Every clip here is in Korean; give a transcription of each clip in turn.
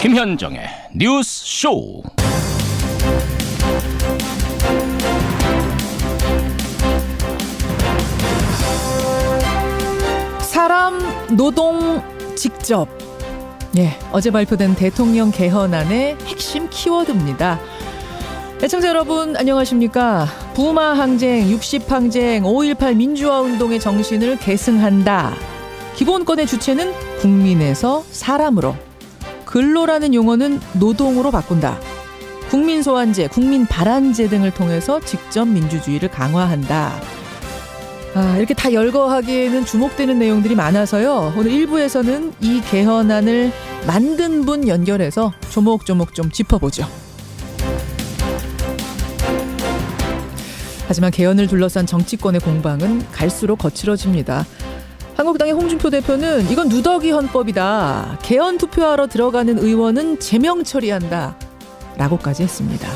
김현정의 뉴스 쇼. 사람, 노동, 직접. 어제 발표된 대통령 개헌안의 핵심 키워드입니다. 애청자 여러분 안녕하십니까. 부마 항쟁, 60 항쟁, 5.18 민주화 운동의 정신을 계승한다. 기본권의 주체는 국민에서 사람으로, 근로라는 용어는 노동으로 바꾼다. 국민 소환제, 국민 발안제 등을 통해서 직접 민주주의를 강화한다. 이렇게 다 열거하기에는 주목되는 내용들이 많아서요. 오늘 1부에서는 이 개헌안을 만든 분 연결해서 조목조목 좀 짚어보죠. 하지만 개헌을 둘러싼 정치권의 공방은 갈수록 거칠어집니다. 한국당의 홍준표 대표는 이건 누더기 헌법이다. 개헌 투표하러 들어가는 의원은 제명 처리한다. 라고까지 했습니다.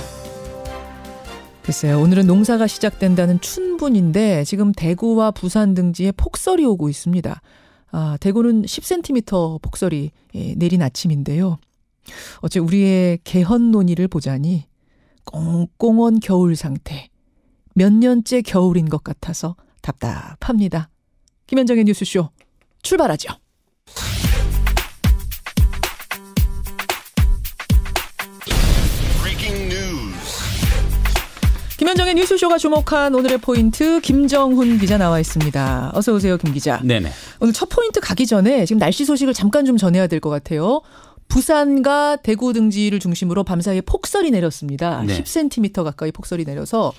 글쎄요. 오늘은 농사가 시작된다는 춘분인데 지금 대구와 부산 등지에 폭설이 오고 있습니다. 대구는 10cm 폭설이 내린 아침인데요. 어째 우리의 개헌 논의를 보자니 꽁꽁한 겨울 상태. 몇 년째 겨울인 것 같아서 답답합니다. 김현정의 뉴스쇼 출발하죠. 김현정의 뉴스쇼가 주목한 오늘의 포인트, 김정훈 기자 나와 있습니다. 어서 오세요, 김 기자. 네네. 오늘 첫 포인트 가기 전에 지금 날씨 소식을 잠깐 좀 전해야 될 것 같아요. 부산과 대구 등지를 중심으로 밤사이에 폭설이 내렸습니다. 네. 10cm 가까이 폭설이 내려서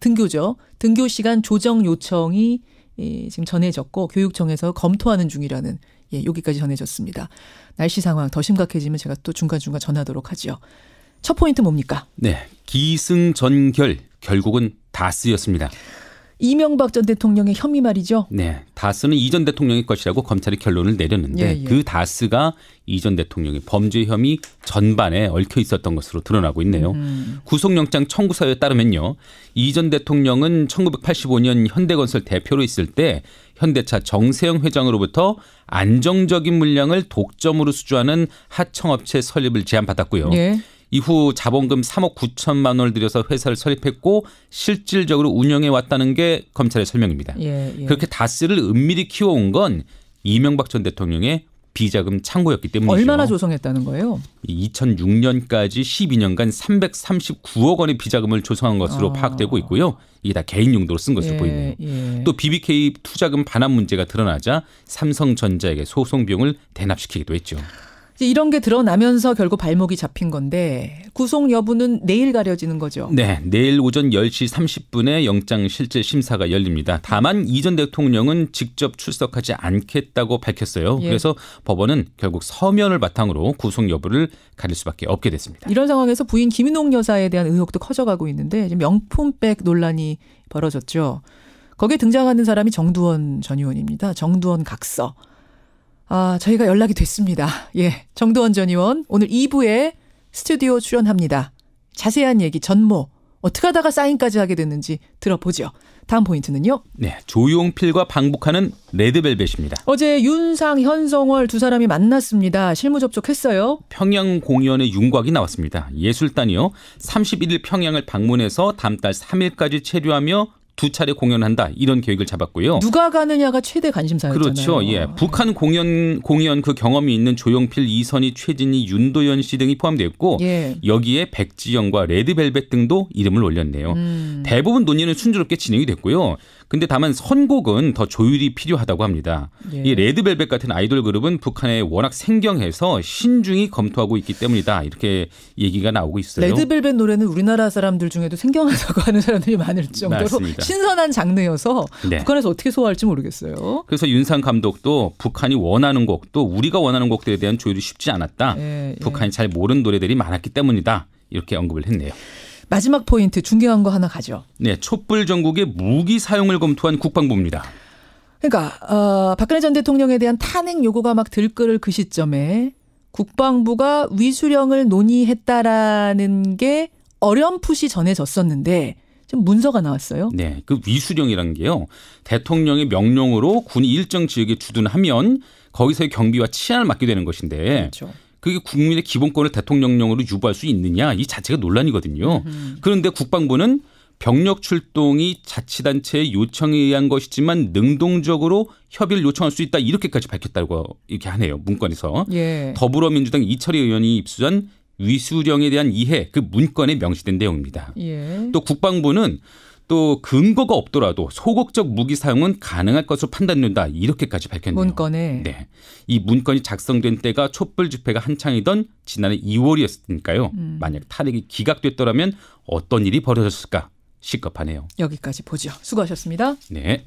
등교죠. 등교 시간 조정 요청이 지금 전해졌고 교육청에서 검토하는 중이라는 여기까지 전해졌습니다. 날씨 상황 더 심각해지면 제가 또 중간중간 전하도록 하죠. 첫 포인트 뭡니까? 네, 기승전결 결국은 다스였습니다. 이명박 전 대통령의 혐의 말이죠. 네, 다스는 이 전 대통령의 것이라고 검찰이 결론을 내렸는데 그 다스가 이 전 대통령의 범죄 혐의 전반에 얽혀 있었던 것으로 드러나고 있네요. 구속영장 청구 사유에 따르면요. 이 전 대통령은 1985년 현대건설 대표로 있을 때 현대차 정세영 회장으로부터 안정적인 물량을 독점으로 수주하는 하청업체 설립을 제안받았고요. 이후 자본금 3억 9천만 원을 들여서 회사를 설립했고 실질적으로 운영해 왔다는 게 검찰의 설명입니다. 그렇게 다스를 은밀히 키워온 건 이명박 전 대통령의 비자금 창고였기 때문이죠. 얼마나 조성했다는 거예요? 2006년까지 12년간 339억 원의 비자금을 조성한 것으로 파악되고 있고요. 이게 다 개인 용도로 쓴 것으로 보이네요. 또 BBK 투자금 반환 문제가 드러나자 삼성전자에게 소송 비용을 대납시키기도 했죠. 이런 게 드러나면서 결국 발목이 잡힌 건데 구속 여부는 내일 가려지는 거죠. 네, 내일 오전 10시 30분에 영장 실질 심사가 열립니다. 다만 이 전 대통령은 직접 출석하지 않겠다고 밝혔어요. 그래서 법원은 결국 서면을 바탕으로 구속 여부를 가릴 수밖에 없게 됐습니다. 이런 상황에서 부인 김인옥 여사에 대한 의혹도 커져가고 있는데 지금 명품백 논란이 벌어졌죠. 거기에 등장하는 사람이 정두원 전 의원입니다. 정두원 각서. 저희가 연락이 됐습니다. 정두원 전 의원 오늘 2부에 스튜디오 출연합니다. 자세한 얘기 전모 어떻게 하다가 사인까지 하게 됐는지 들어보죠. 다음 포인트는요. 네, 조용필과 방북하는 레드벨벳입니다. 어제 윤상, 현성월 두 사람이 만났습니다. 실무 접촉했어요. 평양 공연의 윤곽이 나왔습니다. 예술단이요. 31일 평양을 방문해서 다음 달 3일까지 체류하며 2차례 공연한다 이런 계획을 잡았고요. 누가 가느냐가 최대 관심사였잖아요. 그렇죠. 북한 공연 그 경험이 있는 조용필, 이선희, 최진희, 윤도현 씨 등이 포함되었고 여기에 백지영과 레드벨벳 등도 이름을 올렸네요. 대부분 논의는 순조롭게 진행이 됐고요. 근데 다만 선곡은 더 조율이 필요하다고 합니다. 이 레드벨벳 같은 아이돌 그룹은 북한에 워낙 생경해서 신중히 검토하고 있기 때문이다. 이렇게 얘기가 나오고 있어요. 레드벨벳 노래는 우리나라 사람들 중에도 생경하다고 하는 사람들이 많을 정도로 맞습니다. 신선한 장르여서 북한에서 어떻게 소화할지 모르겠어요. 그래서 윤상 감독도 북한이 원하는 곡도 우리가 원하는 곡들에 대한 조율이 쉽지 않았다. 북한이 잘 모르는 노래들이 많았기 때문이다. 이렇게 언급을 했네요. 마지막 포인트 중요한 거 하나 가죠. 네, 촛불 전국의 무기 사용을 검토한 국방부입니다. 그러니까 박근혜 전 대통령에 대한 탄핵 요구가 막 들끓을 그 시점에 국방부가 위수령을 논의했다라는 게 어렴풋이 전해졌었는데 좀 문서가 나왔어요. 네, 그 위수령이라는 게요. 대통령의 명령으로 군이 일정 지역에 주둔하면 거기서의 경비와 치안을 맡게 되는 것인데 그렇죠. 그게 국민의 기본권을 대통령령으로 유보할 수 있느냐 이 자체가 논란이거든요. 그런데 국방부는 병력 출동이 자치단체의 요청에 의한 것이지만 능동적으로 협의를 요청할 수 있다 이렇게까지 밝혔다고 이렇게 하네요. 문건에서. 예. 더불어민주당 이철희 의원이 입수한 위수령에 대한 이해 그 문건에 명시된 내용입니다. 예. 또 국방부는 또 근거가 없더라도 소극적 무기 사용은 가능할 것으로 판단된다 이렇게까지 밝혔네요. 문건에. 네, 이 문건이 작성된 때가 촛불 집회가 한창이던 지난해 2월이었으니까요. 만약 탄핵이 기각됐더라면 어떤 일이 벌어졌을까 시급하네요. 여기까지 보죠. 수고하셨습니다. 네.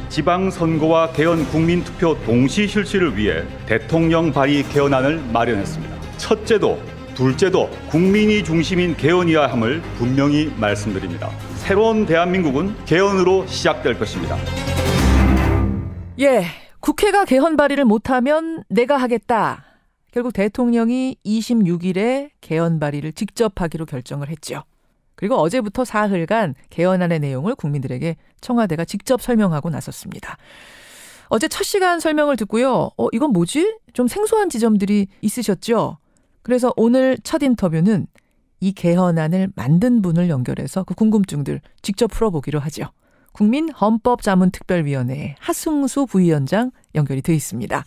지방선거와 개헌 국민투표 동시 실시를 위해 대통령 발의 개헌안을 마련했습니다. 첫째도 둘째도 국민이 중심인 개헌이어야 함을 분명히 말씀드립니다. 새로운 대한민국은 개헌으로 시작될 것입니다. 예, 국회가 개헌 발의를 못하면 내가 하겠다. 결국 대통령이 26일에 개헌 발의를 직접 하기로 결정을 했죠. 그리고 어제부터 사흘간 개헌안의 내용을 국민들에게 청와대가 직접 설명하고 나섰습니다. 어제 첫 시간 설명을 듣고요. 이건 뭐지? 좀 생소한 지점들이 있으셨죠? 그래서 오늘 첫 인터뷰는 이 개헌안을 만든 분을 연결해서 그 궁금증들 직접 풀어보기로 하죠. 국민헌법자문특별위원회 하승수 부위원장 연결이 돼 있습니다.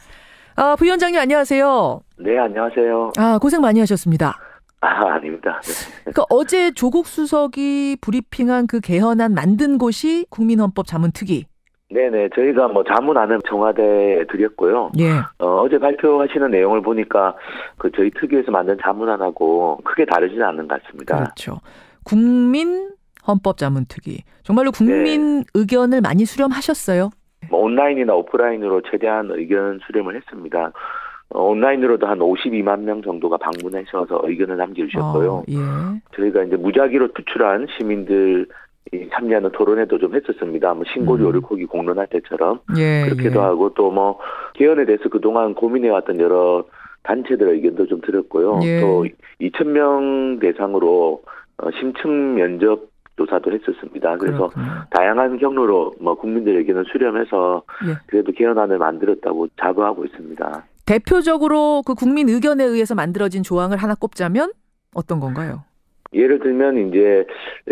부위원장님 안녕하세요. 네, 안녕하세요. 고생 많이 하셨습니다. 아닙니다. 네. 그러니까 어제 조국 수석이 브리핑한 그 개헌안 만든 곳이 국민헌법자문특위. 네네, 저희가 자문안은 청와대에 드렸고요. 예. 어제 발표하시는 내용을 보니까 그 저희 특위에서 만든 자문안하고 크게 다르지는 않는 것 같습니다. 그렇죠. 국민헌법자문특위. 정말로 국민 의견을 많이 수렴하셨어요? 온라인이나 오프라인으로 최대한 의견 수렴을 했습니다. 온라인으로도 한 52만 명 정도가 방문하셔서 의견을 남겨주셨고요. 예. 저희가 이제 무작위로 투출한 시민들 참여하는 토론회도 좀 했었습니다. 신고리 오르코기 공론할 때처럼 그렇게도 하고 또 개헌에 대해서 그동안 고민해왔던 여러 단체들의 의견도 좀 들었고요. 또 2,000명 대상으로 심층 면접 조사도 했었습니다. 그래서 그렇군요. 다양한 경로로 국민들의 의견을 수렴해서 그래도 개헌안을 만들었다고 자부하고 있습니다. 대표적으로 그 국민 의견에 의해서 만들어진 조항을 하나 꼽자면 어떤 건가요? 예를 들면 이제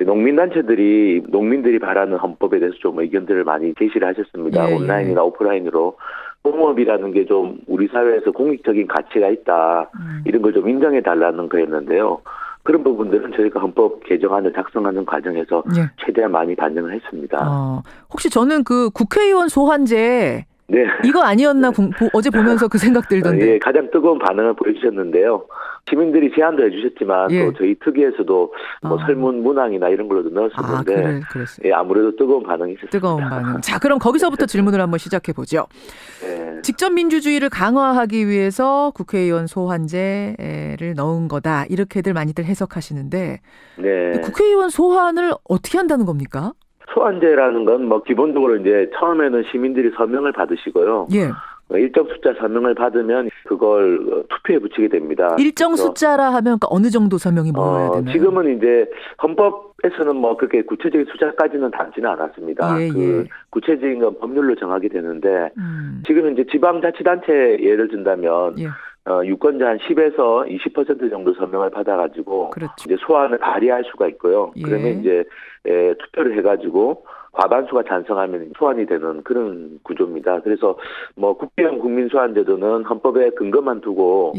농민들이 바라는 헌법에 대해서 좀 의견들을 많이 제시를 하셨습니다. 온라인이나 오프라인으로 공업이라는 게 좀 우리 사회에서 공익적인 가치가 있다. 이런 걸 좀 인정해 달라는 거였는데요. 그런 부분들은 저희가 헌법 개정안을 작성하는 과정에서 최대한 많이 반영을 했습니다. 혹시 저는 그 국회의원 소환제 이거 아니었나 어제 보면서 그 생각 들던데. 가장 뜨거운 반응을 보여주셨는데요. 시민들이 제안도 해주셨지만 또 저희 특위에서도 설문 문항이나 이런 걸로도 넣었었는데 아무래도 뜨거운 반응이 있었습니다. 뜨거운 반응. 자, 그럼 거기서부터 질문을 한번 시작해 보죠. 직접 민주주의를 강화하기 위해서 국회의원 소환제를 넣은 거다. 이렇게들 많이들 해석하시는데 국회의원 소환을 어떻게 한다는 겁니까? 소환제라는 건 기본적으로 이제 처음에는 시민들이 서명을 받으시고요. 일정 숫자 서명을 받으면 그걸 투표에 붙이게 됩니다. 일정 숫자라 하면 그러니까 어느 정도 서명이 모여야 되나요? 지금은 이제 헌법에서는 그렇게 구체적인 숫자까지는 담지는 않았습니다. 구체적인 건 법률로 정하게 되는데 지금 이제 지방자치단체 예를 든다면 유권자 한 10에서 20% 정도 서명을 받아가지고 이제 소환을 발의할 수가 있고요. 그러면 이제 투표를 해가지고 과반수가 찬성하면 소환이 되는 그런 구조입니다. 그래서 국회의원 국민소환제도는 헌법에 근거만 두고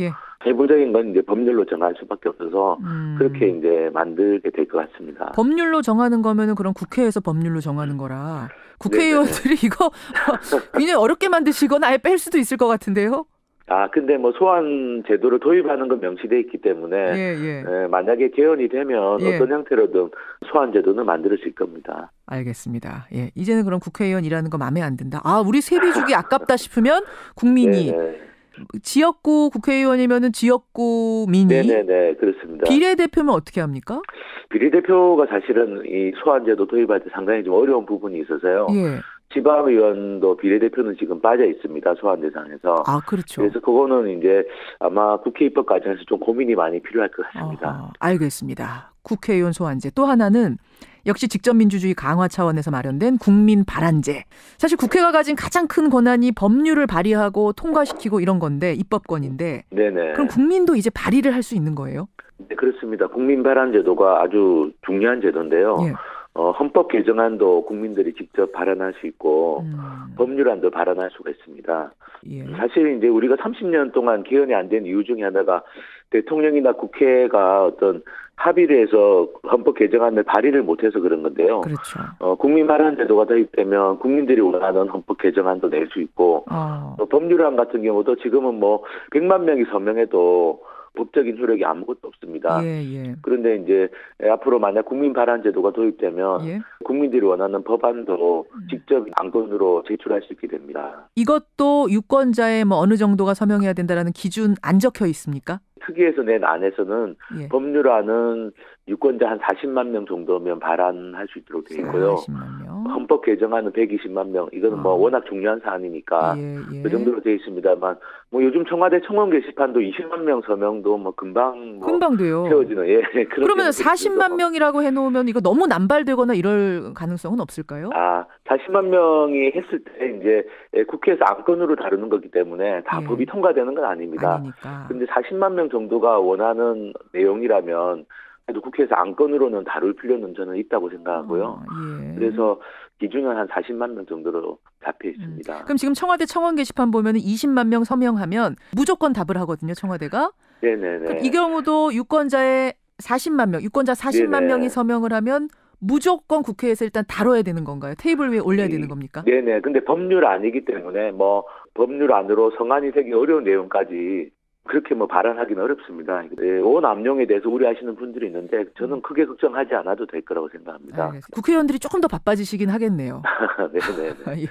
세부적인 건 이제 법률로 정할 수밖에 없어서 그렇게 이제 만들게 될 것 같습니다. 법률로 정하는 거면은 그럼 국회에서 법률로 정하는 거라 국회의원들이 이거 굉장히 어렵게 만드시거나 아예 뺄 수도 있을 것 같은데요. 근데 소환 제도를 도입하는 건 명시되어 있기 때문에 만약에 개헌이 되면 어떤 형태로든 소환 제도는 만들어질 겁니다. 알겠습니다. 이제는 그럼 국회의원 일하는 거 마음에 안 든다. 우리 세비 주기 아깝다 싶으면 국민이 지역구 국회의원이면은 지역구 민이 그렇습니다. 비례대표면 어떻게 합니까? 비례대표가 사실은 이 소환 제도 도입할 때 상당히 좀 어려운 부분이 있어서요. 지방의원도 비례대표는 지금 빠져 있습니다. 소환 대상에서. 그렇죠. 그래서 그거는 이제 아마 국회 입법 과정에서 좀 고민이 많이 필요할 것 같습니다. 알겠습니다. 국회의원 소환제. 또 하나는 역시 직접민주주의 강화 차원에서 마련된 국민발안제. 사실 국회가 가진 가장 큰 권한이 법률을 발의하고 통과시키고 이런 건데 입법권인데 네네. 그럼 국민도 이제 발의를 할 수 있는 거예요? 네, 그렇습니다. 국민발안제도가 아주 중요한 제도인데요. 예. 헌법 개정안도 국민들이 직접 발안할 수 있고 법률안도 발안할 수가 있습니다. 예. 사실 이제 우리가 30년 동안 개헌이 안 된 이유 중에 하나가 대통령이나 국회가 어떤 합의를 해서 헌법 개정안을 발의를 못해서 그런 건데요. 그렇죠. 국민 발안 제도가 도입되면 국민들이 원하는 헌법 개정안도 낼 수 있고 또 법률안 같은 경우도 지금은 뭐 100만 명이 서명해도 법적인 효력이 아무것도 없습니다. 예, 예. 그런데 이제 앞으로 만약 국민 발안 제도가 도입되면 예. 국민들이 원하는 법안도 직접 안건으로 제출할 수 있게 됩니다. 이것도 유권자의 뭐 어느 정도가 서명해야 된다라는 기준 안 적혀 있습니까? 특위에서 낸 안에서는 예. 법률안은 유권자 한 40만 명 정도면 발안할 수 있도록 되어 있고요. 40만 명. 헌법 개정안은 120만 명. 이거는 뭐 워낙 중요한 사안이니까 예. 그 정도로 되어 있습니다만 뭐 요즘 청와대 청원 게시판도 20만 명 서명도 뭐 금방 돼요. 채워지는 그러면 40만 명이라고 해놓으면 이거 너무 남발되거나 이럴 가능성은 없을까요? 40만 명이 했을 때 이제 국회에서 안건으로 다루는 거기 때문에 다 법이 통과되는 건 아닙니다. 그런데 40만 명 정도가 원하는 내용이라면 그래도 국회에서 안건으로는 다룰 필요는 저는 있다고 생각하고요. 그래서 기준은 한 40만 명 정도로 잡혀 있습니다. 그럼 지금 청와대 청원 게시판 보면 20만 명 서명하면 무조건 답을 하거든요, 청와대가. 네네네. 그럼 이 경우도 유권자의 40만 명, 유권자 40만 명이 서명을 하면 무조건 국회에서 일단 다뤄야 되는 건가요? 테이블 위에 올려야 되는 겁니까? 네네. 근데 법률안이기 때문에 뭐 법률안으로 성안이 되기 어려운 내용까지 그렇게 뭐 발언하기는 어렵습니다. 온 압력에 대해서 우려하시는 분들이 있는데 저는 크게 걱정하지 않아도 될 거라고 생각합니다. 알겠습니다. 국회의원들이 조금 더 바빠지시긴 하겠네요. 네네. 예.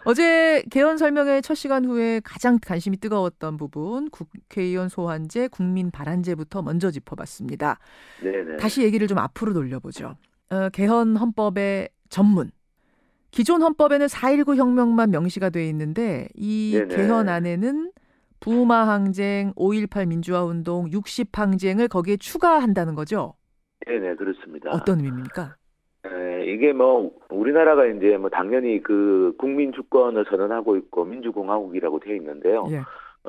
어제 개헌 설명회 첫 시간 후에 가장 관심이 뜨거웠던 부분 국회의원 소환제, 국민 발안제부터 먼저 짚어봤습니다. 네네. 다시 얘기를 좀 앞으로 돌려보죠. 개헌 헌법의 전문. 기존 헌법에는 4.19 혁명만 명시가 돼 있는데 이 네네. 개헌안에는 부마 항쟁, 5.18 민주화운동, 60항쟁을 거기에 추가한다는 거죠? 네네, 그렇습니다. 어떤 의미입니까? 이게 뭐 우리나라가 이제 뭐 당연히 그 국민 주권을 선언하고 있고 민주공화국이라고 되어 있는데요. 예.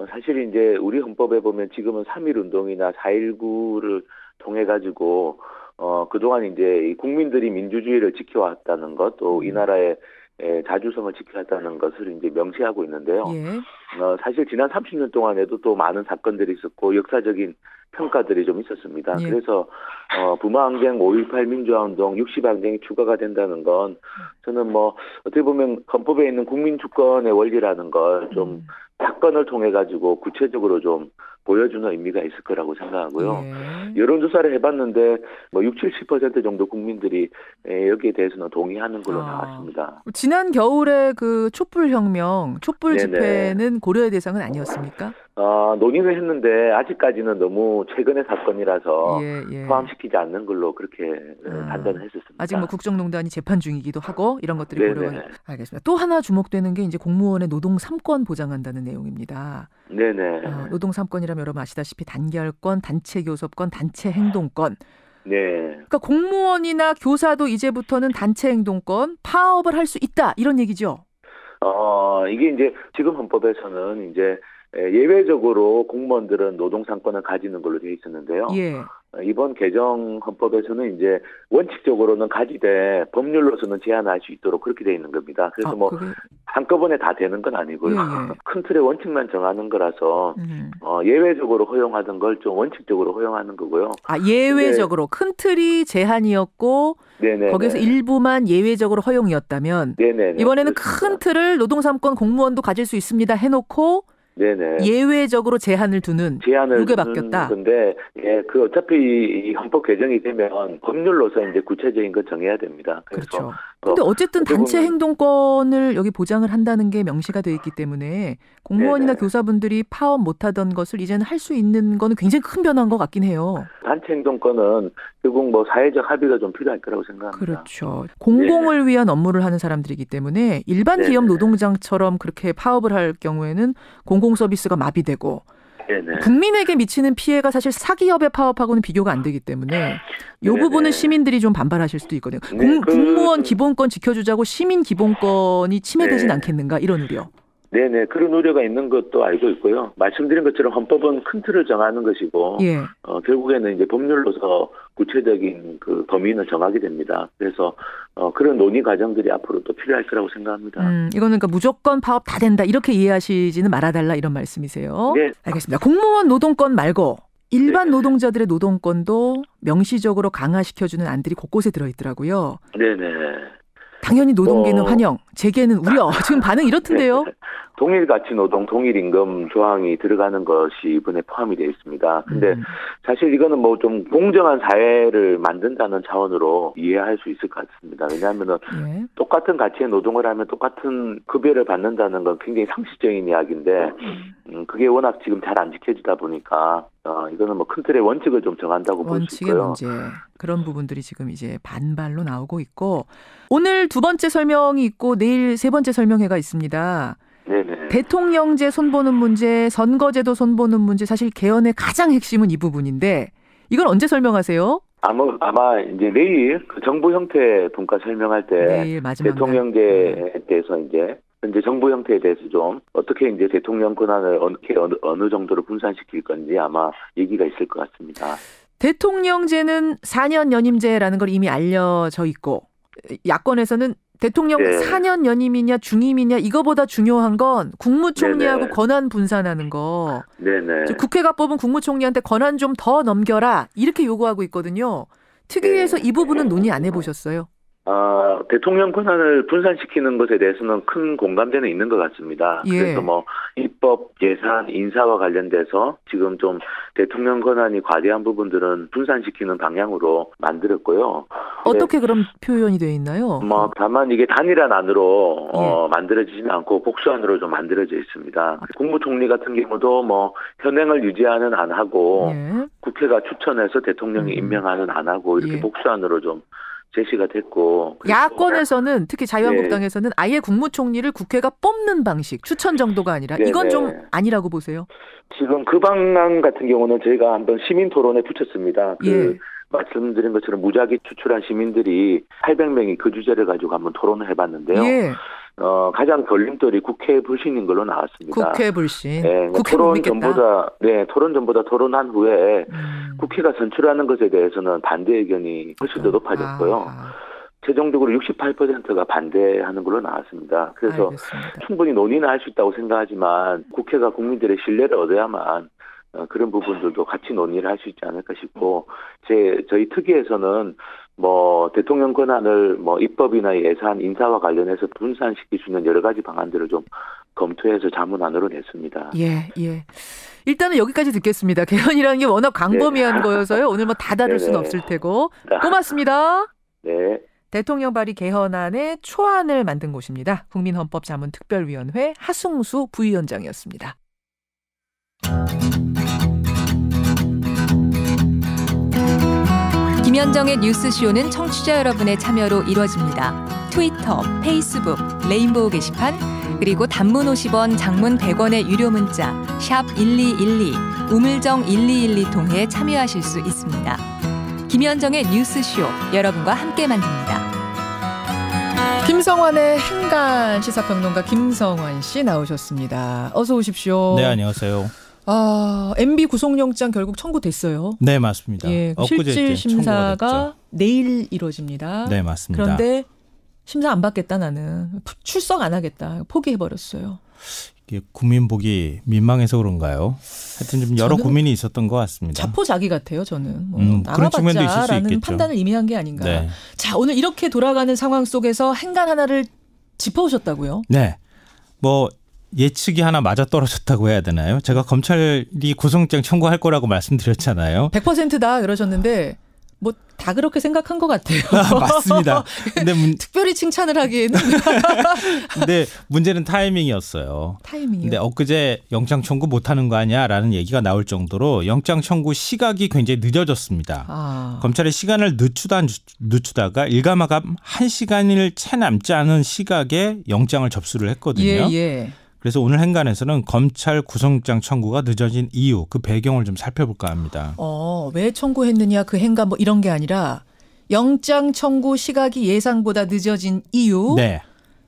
사실 이제 우리 헌법에 보면 지금은 3.1 운동이나 4.19를 통해 가지고 그동안 이제 이 국민들이 민주주의를 지켜왔다는 것, 또 이 나라의 자주성을 지켜왔다는 것을 이제 명시하고 있는데요. 예. 사실 지난 30년 동안에도 또 많은 사건들이 있었고 역사적인 평가들이 좀 있었습니다. 예. 그래서 부마항쟁, 5.18 민주화운동, 60항쟁이 추가가 된다는 건 저는 뭐 어떻게 보면 헌법에 있는 국민주권의 원리라는 걸 좀 사건을 통해 가지고 구체적으로 좀 보여주는 의미가 있을 거라고 생각하고요. 예. 여론조사를 해봤는데 뭐 60-70% 정도 국민들이 여기에 대해서는 동의하는 걸로 나왔습니다. 지난 겨울에 그 촛불혁명, 촛불 네네. 집회는 고려의 대상은 아니었습니까? 논의는 했는데 아직까지는 너무 최근의 사건이라서 예. 포함시키지 않는 걸로 그렇게 판단을 했었습니다. 아직 뭐 국정농단이 재판 중이기도 하고 이런 것들이 네네. 고려가 알겠습니다. 또 하나 주목되는 게 이제 공무원의 노동 3권 보장한다는 내용입니다. 네네. 노동 3권이라면 여러분 아시다시피 단결권, 단체 교섭권, 단체 행동권. 네. 그러니까 공무원이나 교사도 이제부터는 단체 행동권, 파업을 할 수 있다 이런 얘기죠. 이게 이제 지금 헌법에서는 이제 예외적으로 공무원들은 노동상권을 가지는 걸로 되어 있었는데요. 예. 이번 개정 헌법에서는 이제 원칙적으로는 가지되 법률로서는 제한할 수 있도록 그렇게 되어 있는 겁니다. 그래서 뭐 그게... 한꺼번에 다 되는 건 아니고요. 예. 큰 틀의 원칙만 정하는 거라서 예외적으로 허용하던 걸 좀 원칙적으로 허용하는 거고요. 예외적으로 큰 틀이 제한이었고 네네. 거기서 일부만 예외적으로 허용이었다면 네네. 이번에는 그렇습니다. 큰 틀을 노동3권 공무원도 가질 수 있습니다 해놓고 네네. 예외적으로 제한을 두는 이게 바뀌었다. 근데 그 어차피 이 헌법 개정이 되면 법률로서 이제 구체적인 걸 정해야 됩니다. 그렇죠. 근데 어쨌든 단체 행동권을 여기 보장을 한다는 게 명시가 돼 있기 때문에 공무원이나 교사분들이 파업 못하던 것을 이제는 할 수 있는 거는 굉장히 큰 변화인 것 같긴 해요. 단체 행동권은 결국 뭐 사회적 합의가 좀 필요할 거라고 생각합니다. 그렇죠. 공공을 위한 업무를 하는 사람들이기 때문에 일반 기업 노동장처럼 그렇게 파업을 할 경우에는 공공 서비스가 마비되고 네네. 국민에게 미치는 피해가 사실 사기업의 파업하고는 비교가 안 되기 때문에 이 부분은 시민들이 좀 반발하실 수도 있거든요. 네, 공무원 기본권 지켜주자고 시민 기본권이 침해되진 않겠는가 이런 우려. 네네. 그런 우려가 있는 것도 알고 있고요. 말씀드린 것처럼 헌법은 큰 틀을 정하는 것이고, 결국에는 이제 법률로서 구체적인 그 범위는 정하게 됩니다. 그래서 그런 논의 과정들이 앞으로 또 필요할 거라고 생각합니다. 이거는 그러니까 무조건 파업 다 된다 이렇게 이해하시지는 말아달라 이런 말씀이세요. 네. 알겠습니다. 공무원 노동권 말고 일반 노동자들의 노동권도 명시적으로 강화시켜주는 안들이 곳곳에 들어있더라고요. 네네. 당연히 노동계는 환영, 재계는 우려. 지금 반응 이렇던데요. 동일가치 노동, 동일임금 조항이 들어가는 것이 이번에 포함이 되어 있습니다. 근데 사실 이거는 뭐 좀 공정한 사회를 만든다는 차원으로 이해할 수 있을 것 같습니다. 왜냐하면은 똑같은 가치의 노동을 하면 똑같은 급여를 받는다는 건 굉장히 상식적인 이야기인데 그게 워낙 지금 잘 안 지켜지다 보니까 이거는 뭐 큰 틀의 원칙을 좀 정한다고 볼 수 있고요. 원칙의 문제. 그런 부분들이 지금 이제 반발로 나오고 있고 오늘 두 번째 설명이 있고 내일 세 번째 설명회가 있습니다. 네네. 대통령제 손보는 문제, 선거제도 손보는 문제 사실 개헌의 가장 핵심은 이 부분인데 이건 언제 설명하세요? 아마 이제 내일 그 정부 형태 분과 설명할 때 대통령제에 대해서 이제 현재 정부 형태에 대해서 좀 어떻게 이제 대통령 권한을 어느 정도로 분산시킬 건지 아마 얘기가 있을 것 같습니다. 대통령제는 4년 연임제라는 걸 이미 알려져 있고 야권에서는 대통령 4년 연임이냐 중임이냐 이거보다 중요한 건 국무총리하고 권한 분산하는 거. 네네. 국회가 뽑은 국무총리한테 권한 좀 더 넘겨라 이렇게 요구하고 있거든요. 특위에서 이 부분은 논의 안 해보셨어요? 대통령 권한을 분산시키는 것에 대해서는 큰 공감대는 있는 것 같습니다. 그래서 뭐 입법, 예산, 인사와 관련돼서 지금 좀 대통령 권한이 과대한 부분들은 분산시키는 방향으로 만들었고요. 어떻게 그럼 표현이 되어 있나요? 뭐 다만 이게 단일한 안으로 만들어지지는 않고 복수안으로 좀 만들어져 있습니다. 국무총리 같은 경우도 뭐 현행을 유지하는 안하고 국회가 추천해서 대통령이 임명하는 안하고 이렇게 복수안으로 좀 제시가 됐고 야권에서는 특히 자유한국당에서는 아예 국무총리를 국회가 뽑는 방식 추천 정도가 아니라 이건 좀 아니라고 보세요? 지금 그 방안 같은 경우는 저희가 한번 시민 토론에 붙였습니다. 말씀드린 것처럼 무작위 추출한 시민들이 800명이 그 주제를 가지고 한번 토론을 해봤는데요. 가장 걸림돌이 국회 불신인 걸로 나왔습니다. 국회 불신. 국회 토론 전보다 토론 전보다 토론한 후에 국회가 선출하는 것에 대해서는 반대 의견이 훨씬 더 높아졌고요. 최종적으로 68%가 반대하는 걸로 나왔습니다. 그래서 알겠습니다. 충분히 논의는 할 수 있다고 생각하지만 국회가 국민들의 신뢰를 얻어야만 그런 부분들도 같이 논의를 할 수 있지 않을까 싶고 저희 특위에서는 뭐 대통령 권한을 뭐 입법이나 예산, 인사와 관련해서 분산시킬 수 있는 여러 가지 방안들을 좀 검토해서 자문안으로 냈습니다. 일단은 여기까지 듣겠습니다. 개헌이라는 게 워낙 광범위한 거여서요. 오늘 뭐 다 다룰 수는 없을 테고. 고맙습니다. 네. 대통령 발의 개헌안의 초안을 만든 곳입니다. 국민헌법자문특별위원회 하승수 부위원장이었습니다. 김현정의 뉴스쇼는 청취자 여러분의 참여로 이루어집니다. 트위터, 페이스북, 레인보우 게시판, 그리고 단문 50원, 장문 100원의 유료 문자 샵 1212, 우물정 1212 통해 참여하실 수 있습니다. 김현정의 뉴스쇼, 여러분과 함께 만듭니다. 김성환의 행간 시사평론가 김성환 씨 나오셨습니다. 어서 오십시오. 네, 안녕하세요. MB 구속영장 결국 청구됐어요. 네, 맞습니다. 실질 심사가 내일 이루어집니다. 네, 맞습니다. 그런데 심사 안 받겠다 나는. 출석 안 하겠다. 포기해버렸어요. 이게 국민 보기 민망해서 그런가요? 하여튼 좀 여러 고민이 있었던 것 같습니다. 자포자기 같아요, 저는. 그런 측면도 있을 수 있겠죠. 판단을 이미 한 게 아닌가. 자, 오늘 이렇게 돌아가는 상황 속에서 행간 하나를 짚어오셨다고요? 네. 뭐 예측이 하나 맞아떨어졌다고 해야 되나요? 제가 검찰이 구속영장 청구할 거라고 말씀드렸잖아요. 100%다 그러셨는데 뭐 다 그렇게 생각한 것 같아요. 맞습니다. 근데 특별히 칭찬을 하기에는. 근데 문제는 타이밍이었어요. 타이밍이요? 근데 엊그제 영장 청구 못하는 거 아니야라는 얘기가 나올 정도로 영장 청구 시각이 굉장히 늦어졌습니다. 검찰의 시간을 늦추다가 일가마감 1시간을 채 남지 않은 시각에 영장을 접수를 했거든요. 그래서 오늘 행간에서는 검찰 구속영장 청구가 늦어진 이유, 그 배경을 좀 살펴볼까 합니다. 왜 청구했느냐 그 행간 뭐 이런 게 아니라 영장 청구 시각이 예상보다 늦어진 이유. 네.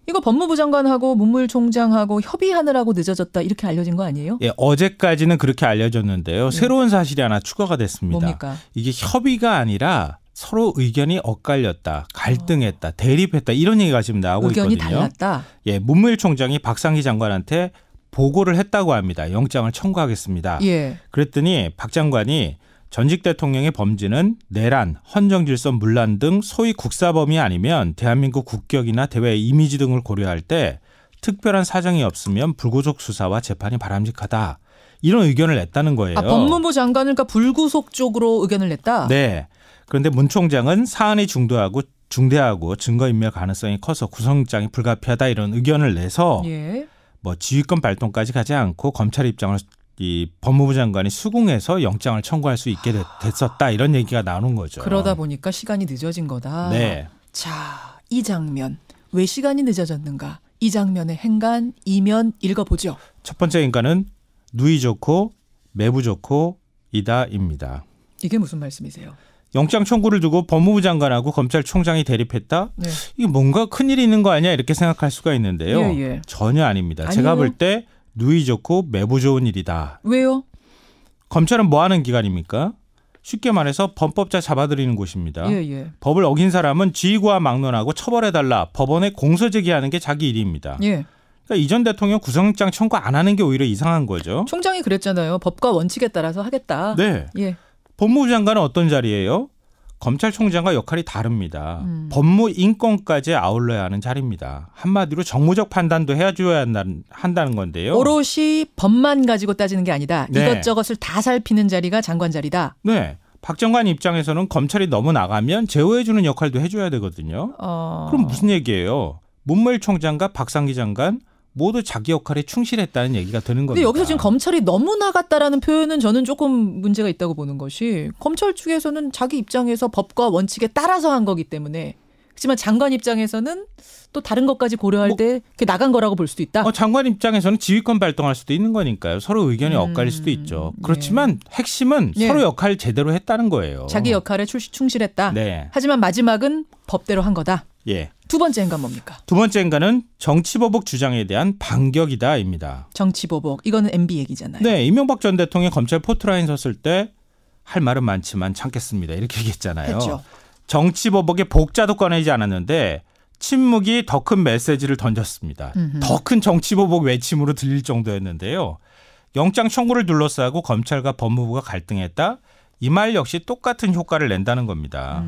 이거 법무부 장관하고 문무일총장하고 협의하느라고 늦어졌다 이렇게 알려진 거 아니에요? 예, 어제까지는 그렇게 알려졌는데요. 새로운 사실이 하나 추가가 됐습니다. 뭡니까? 이게 협의가 아니라 서로 의견이 엇갈렸다, 갈등했다, 대립했다 이런 얘기가 지금 나오고 의견이 있거든요. 달랐다. 예, 문무일총장이 박상기 장관한테 보고를 했다고 합니다. 영장을 청구하겠습니다. 예. 그랬더니 박 장관이 전직 대통령의 범죄는 내란, 헌정질서 문란 등 소위 국사범이 아니면 대한민국 국격이나 대외 이미지 등을 고려할 때 특별한 사정이 없으면 불구속 수사와 재판이 바람직하다. 이런 의견을 냈다는 거예요. 법무부 장관은 그러니까 불구속 쪽으로 의견을 냈다? 네. 그런데 문 총장은 사안이 중대하고 증거인멸 가능성이 커서 구속영장이 불가피하다 이런 의견을 내서 예. 뭐 지휘권 발동까지 가지 않고 검찰 입장을 이 법무부 장관이 수긍해서 영장을 청구할 수 있게 됐었다 이런 얘기가 나오는 거죠. 그러다 보니까 시간이 늦어진 거다. 네. 자, 이 장면 왜 시간이 늦어졌는가? 이 장면의 행간 이면 읽어보죠. 첫 번째 행간은 누이 좋고 매부 좋고 이다입니다. 이게 무슨 말씀이세요? 영장 청구를 두고 법무부 장관하고 검찰총장이 대립했다? 네. 이게 뭔가 큰일이 있는 거 아니야 이렇게 생각할 수가 있는데요. 예. 전혀 아닙니다. 아니에요? 제가 볼 때 누이 좋고 매부 좋은 일이다. 왜요? 검찰은 뭐 하는 기관입니까? 쉽게 말해서 범법자 잡아들이는 곳입니다. 예. 법을 어긴 사람은 지휘구와 막론하고 처벌해달라. 법원에 공소 제기하는 게 자기 일입니다. 예. 그러니까 이전 대통령 구속영장 청구 안 하는 게 오히려 이상한 거죠. 총장이 그랬잖아요. 법과 원칙에 따라서 하겠다. 네. 예. 법무부 장관은 어떤 자리예요? 검찰총장과 역할이 다릅니다. 법무 인권까지 아울러야 하는 자리입니다. 한마디로 정무적 판단도 해줘야 한다는 건데요. 오롯이 법만 가지고 따지는 게 아니다. 네. 이것저것을 다 살피는 자리가 장관 자리다. 네. 박 장관 입장에서는 검찰이 너무 나가면 제어해주는 역할도 해줘야 되거든요. 그럼 무슨 얘기예요? 문무일총장과 박상기 장관 모두 자기 역할에 충실했다는 얘기가 드는 겁니다. 근데 여기서 지금 검찰이 너무 나갔다라는 표현은 저는 조금 문제가 있다고 보는 것이 검찰 측에서는 자기 입장에서 법과 원칙에 따라서 한 거기 때문에 그렇지만 장관 입장에서는 또 다른 것까지 고려할 때 나간 거라고 볼 수도 있다. 장관 입장에서는 지휘권 발동할 수도 있는 거니까요. 서로 의견이 엇갈릴 수도 있죠. 그렇지만 핵심은 서로 역할 제대로 했다는 거예요. 자기 역할에 충실했다. 네. 하지만 마지막은 법대로 한 거다. 예. 두 번째 행간 뭡니까? 두 번째 행간은 정치보복 주장에 대한 반격이다입니다. 정치보복. 이거는 MB 얘기잖아요. 네. 이명박 전 대통령이 검찰 포트라인 섰을 때 할 말은 많지만 참겠습니다. 이렇게 얘기했잖아요. 했죠. 정치보복의 복자도 꺼내지 않았는데 침묵이 더 큰 메시지를 던졌습니다. 더 큰 정치보복 외침으로 들릴 정도였는데요. 영장 청구를 둘러싸고 검찰과 법무부가 갈등했다. 이 말 역시 똑같은 효과를 낸다는 겁니다.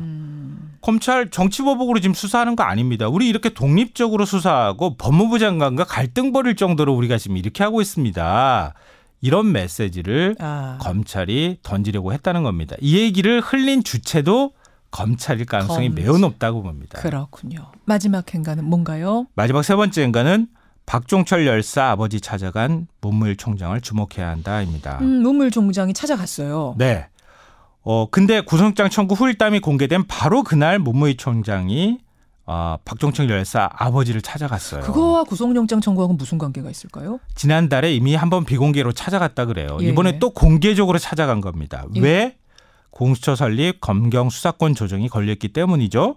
검찰 정치보복으로 지금 수사하는 거 아닙니다. 우리 이렇게 독립적으로 수사하고 법무부 장관과 갈등 벌일 정도로 우리가 지금 이렇게 하고 있습니다. 이런 메시지를 검찰이 던지려고 했다는 겁니다. 이 얘기를 흘린 주체도 검찰일 가능성이 매우 높다고 봅니다. 그렇군요. 마지막 행간은 뭔가요? 마지막 세 번째 행간은 박종철 열사 아버지 찾아간 문무일총장을 주목해야 한다입니다. 문무일총장이 찾아갔어요. 네. 근데 구속영장 청구 후일담이 공개된 바로 그날 문무일총장이 박종철 열사 아버지를 찾아갔어요. 그거와 구속영장 청구하고 무슨 관계가 있을까요? 지난달에 이미 한번 비공개로 찾아갔다 그래요. 이번에 또 공개적으로 찾아간 겁니다. 왜? 공수처 설립, 검경 수사권 조정이 걸렸기 때문이죠.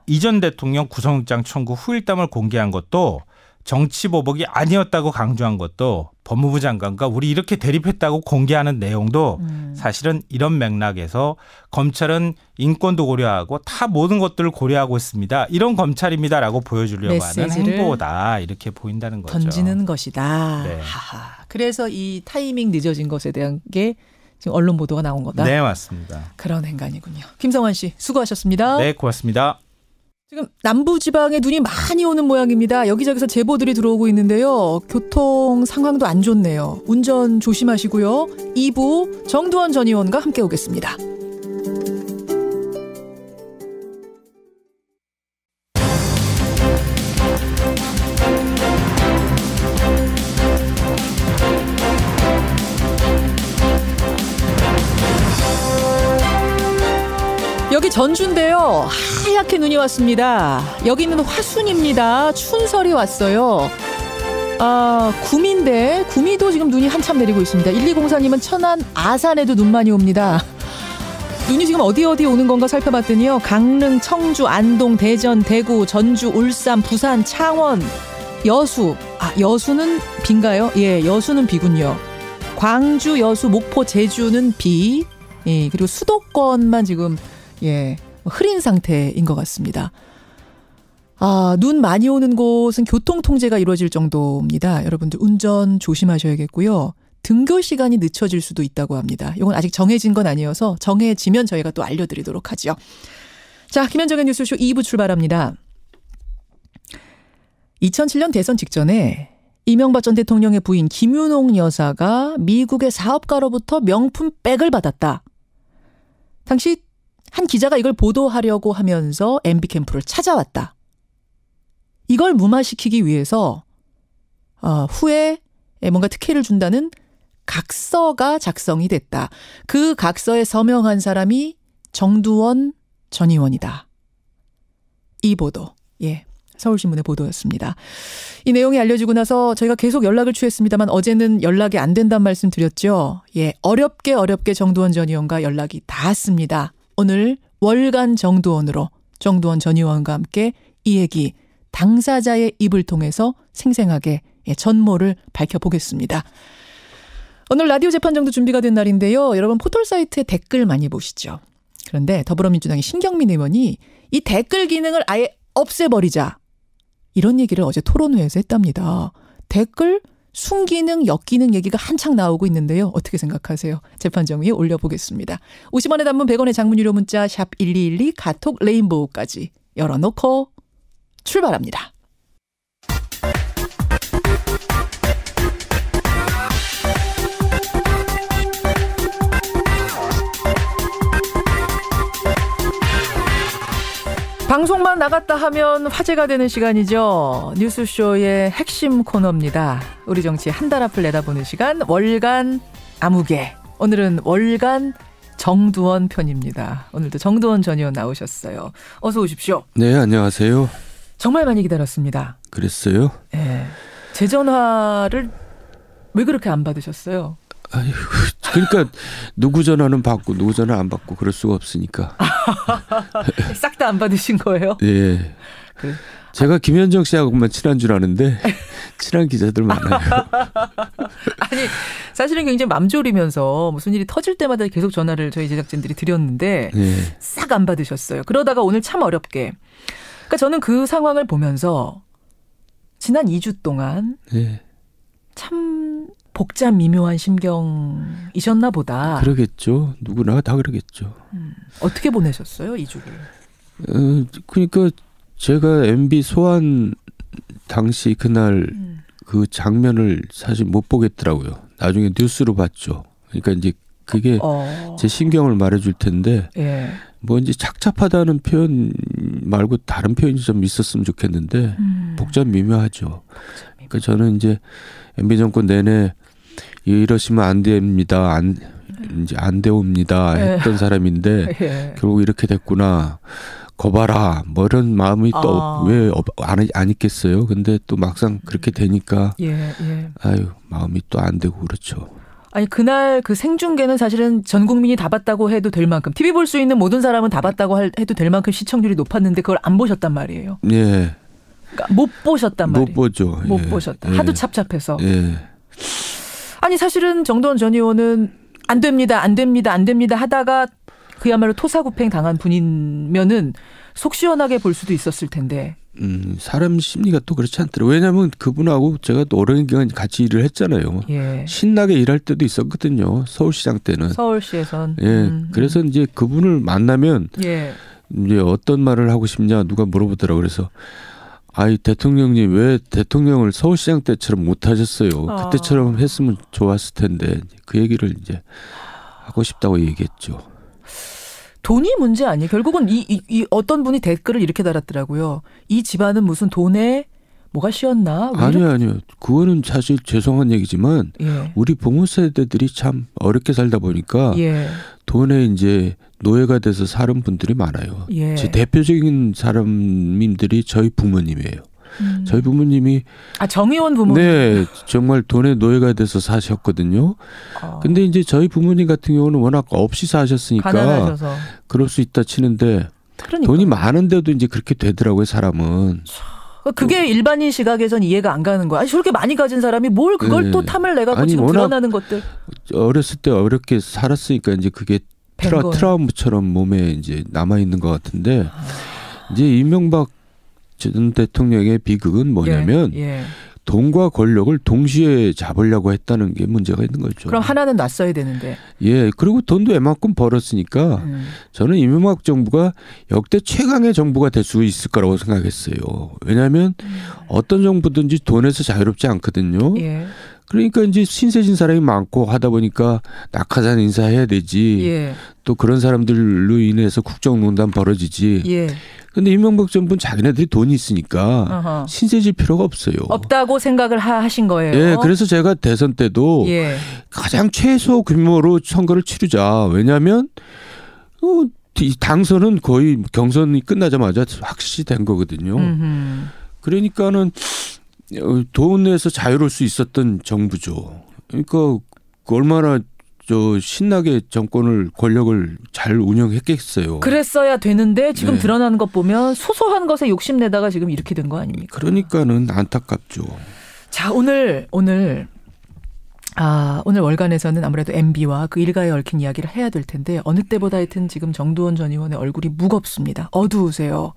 이전 대통령 구속영장 청구 후일담을 공개한 것도 정치보복이 아니었다고 강조한 것도 법무부 장관과 우리 이렇게 대립했다고 공개하는 내용도 사실은 이런 맥락에서 검찰은 인권도 고려하고 다 모든 것들을 고려하고 있습니다. 이런 검찰입니다라고 보여주려고 하는 행보다 이렇게 보인다는 거죠. 던지는 것이다. 네. 그래서 이 타이밍 늦어진 것에 대한 게 지금 언론 보도가 나온 거다. 네, 맞습니다. 그런 행간이군요. 김성환 씨 수고하셨습니다. 네, 고맙습니다. 지금 남부지방에 눈이 많이 오는 모양입니다. 여기저기서 제보들이 들어오고 있는데요. 교통 상황도 안 좋네요. 운전 조심하시고요. 2부 정두원 전 의원과 함께 오겠습니다. 여기 전주인데요. 하얗게 눈이 왔습니다. 여기는 화순입니다. 춘설이 왔어요. 구미인데 구미도 지금 눈이 한참 내리고 있습니다. 1204님은 천안 아산에도 눈 많이 옵니다. 눈이 지금 어디 오는 건가 살펴봤더니요. 강릉, 청주, 안동, 대전, 대구, 전주, 울산, 부산, 창원, 여수. 여수는 비인가요? 예, 여수는 비군요. 광주, 여수, 목포, 제주는 비. 예, 그리고 수도권만 지금 흐린 상태인 것 같습니다. 눈 많이 오는 곳은 교통 통제가 이루어질 정도입니다. 여러분들 운전 조심하셔야겠고요. 등교 시간이 늦춰질 수도 있다고 합니다. 이건 아직 정해진 건 아니어서 정해지면 저희가 또 알려드리도록 하죠. 자, 김현정의 뉴스쇼 2부 출발합니다. 2007년 대선 직전에 이명박 전 대통령의 부인 김윤옥 여사가 미국의 사업가로부터 명품 백을 받았다. 당시 한 기자가 이걸 보도하려고 하면서 MB 캠프를 찾아왔다. 이걸 무마시키기 위해서 후에 뭔가 특혜를 준다는 각서가 작성이 됐다. 그 각서에 서명한 사람이 정두원 전 의원이다. 이 보도, 서울신문의 보도였습니다. 이 내용이 알려지고 나서 저희가 계속 연락을 취했습니다만 어제는 연락이 안 된다는 말씀 드렸죠. 어렵게 정두원 전 의원과 연락이 닿았습니다. 오늘 월간 정두원으로 정두원 전 의원과 함께 이 얘기 당사자의 입을 통해서 생생하게 전모를 밝혀보겠습니다. 오늘 라디오 재판정도 준비가 된 날인데요. 여러분 포털사이트에 댓글 많이 보시죠. 그런데 더불어민주당의 신경민 의원이 이 댓글 기능을 아예 없애버리자. 이런 얘기를 어제 토론회에서 했답니다. 댓글 순기능, 역기능 얘기가 한창 나오고 있는데요. 어떻게 생각하세요? 재판정 위에 올려보겠습니다. 50원의 단문 100원의 장문 유료 문자 샵 1212 카톡 레인보우까지 열어놓고 출발합니다. 방송만 나갔다 하면 화제가 되는 시간이죠. 뉴스쇼의 핵심 코너입니다. 우리 정치의 한 달 앞을 내다보는 시간 월간 아무개. 오늘은 월간 정두원 편입니다. 오늘도 정두원 전 의원 나오셨어요. 어서 오십시오. 네, 안녕하세요. 정말 많이 기다렸습니다. 그랬어요? 네. 제 전화를 왜 그렇게 안 받으셨어요? 아유, 그러니까 누구 전화는 받고 누구 전화 안 받고 그럴 수가 없으니까. 싹 다 안 받으신 거예요? 네. 그래. 제가 김현정 씨하고만 친한 줄 아는데 친한 기자들 많아요. 아니 사실은 굉장히 맘졸이면서 무슨 일이 터질 때마다 계속 전화를 저희 제작진들이 드렸는데 싹 안 받으셨어요. 그러다가 오늘 참 어렵게. 그러니까 저는 그 상황을 보면서 지난 2주 동안 참 복잡 미묘한 심경이셨나 보다. 그러겠죠. 누구나 다 그러겠죠. 어떻게 보내셨어요, 2주를? 그러니까 제가 MB 소환 당시 그날 그 장면을 사실 못 보겠더라고요. 나중에 뉴스로 봤죠. 그러니까 이제 그게 제 심경을 말해줄 텐데 뭐 이제 착잡하다는 표현 말고 다른 표현이 좀 있었으면 좋겠는데 복잡 미묘하죠. 그러니까 저는 이제 MB 정권 내내 이러시면 안 됩니다. 이제 안 되옵니다. 했던 사람인데 결국 이렇게 됐구나. 거봐라. 뭐 이런 마음이 또 왜 안 있겠어요. 근데 또 막상 그렇게 되니까 아유 마음이 또 안 되고 그렇죠. 아니 그날 그 생중계는 사실은 전 국민이 다 봤다고 해도 될 만큼 TV 볼 수 있는 모든 사람은 다 봤다고 해도 될 만큼 시청률이 높았는데 그걸 안 보셨단 말이에요. 예. 그러니까 못 보셨단 말이에요. 못 보죠. 못 보셨다. 하도 찹찹해서. 예. 아니 사실은 정두원 전 의원은 안 됩니다. 하다가 그야말로 토사구팽 당한 분이면은 속 시원하게 볼 수도 있었을 텐데. 사람 심리가 또 그렇지 않더라고요. 왜냐하면 그분하고 제가 또 오랜 기간 같이 일을 했잖아요. 신나게 일할 때도 있었거든요. 서울시장 때는. 서울시에선. 그래서 이제 그분을 만나면 이제 어떤 말을 하고 싶냐 누가 물어보더라고요. 그래서 아이 대통령님 왜 대통령을 서울시장 때처럼 못 하셨어요. 그때처럼 했으면 좋았을 텐데 그 얘기를 이제 하고 싶다고 얘기했죠. 돈이 문제 아니에요. 결국은 이 어떤 분이 댓글을 이렇게 달았더라고요. 이 집안은 무슨 돈에 뭐가 씌었나? 아니요. 그거는 사실 죄송한 얘기지만 우리 부모 세대들이 참 어렵게 살다 보니까 돈에 이제 노예가 돼서 사는 분들이 많아요. 제 대표적인 사람님들이 저희 부모님이에요. 저희 부모님이 정의원 부모님. 네, 정말 돈의 노예가 돼서 사셨거든요. 근데 이제 저희 부모님 같은 경우는 워낙 없이 사셨으니까 가난하셔서. 그럴 수 있다 치는데 그러니까. 돈이 많은데도 이제 그렇게 되더라고요, 사람은. 그게 일반인 시각에선 이해가 안 가는 거야. 아니, 저렇게 많이 가진 사람이 뭘 그걸 또 탐을 내갖고 지금 드러나는 것들. 어렸을 때 어렵게 살았으니까 이제 그게 트라우마처럼 몸에 이제 남아 있는 것 같은데 이제 이명박 전 대통령의 비극은 뭐냐면 돈과 권력을 동시에 잡으려고 했다는 게 문제가 있는 거죠. 그럼 하나는 놨어야 되는데. 예, 그리고 돈도 이만큼 벌었으니까 저는 이명박 정부가 역대 최강의 정부가 될 수 있을 거라고 생각했어요. 왜냐하면 어떤 정부든지 돈에서 자유롭지 않거든요. 그러니까 이제 신세진 사람이 많고 하다 보니까 낙하산 인사해야 되지. 또 그런 사람들로 인해서 국정농단 벌어지지. 근데 이명박 정부는 자기네들이 돈이 있으니까 신세질 필요가 없어요. 없다고 생각을 하신 거예요. 예, 그래서 제가 대선 때도 가장 최소 규모로 선거를 치르자. 왜냐하면 당선은 거의 경선이 끝나자마자 확실히 된 거거든요. 그러니까는 돈에서 자유로울 수 있었던 정부죠. 그러니까 얼마나 신나게 정권을 권력을 잘 운영했겠어요. 그랬어야 되는데 지금 드러나는 것 보면 소소한 것에 욕심내다가 지금 이렇게 된 거 아닙니까? 그러니까는 안타깝죠. 자, 오늘 월간에서는 아무래도 MB와 그 일가에 얽힌 이야기를 해야 될 텐데 어느 때보다 하여튼 지금 정두원 전 의원의 얼굴이 무겁습니다. 어두우세요.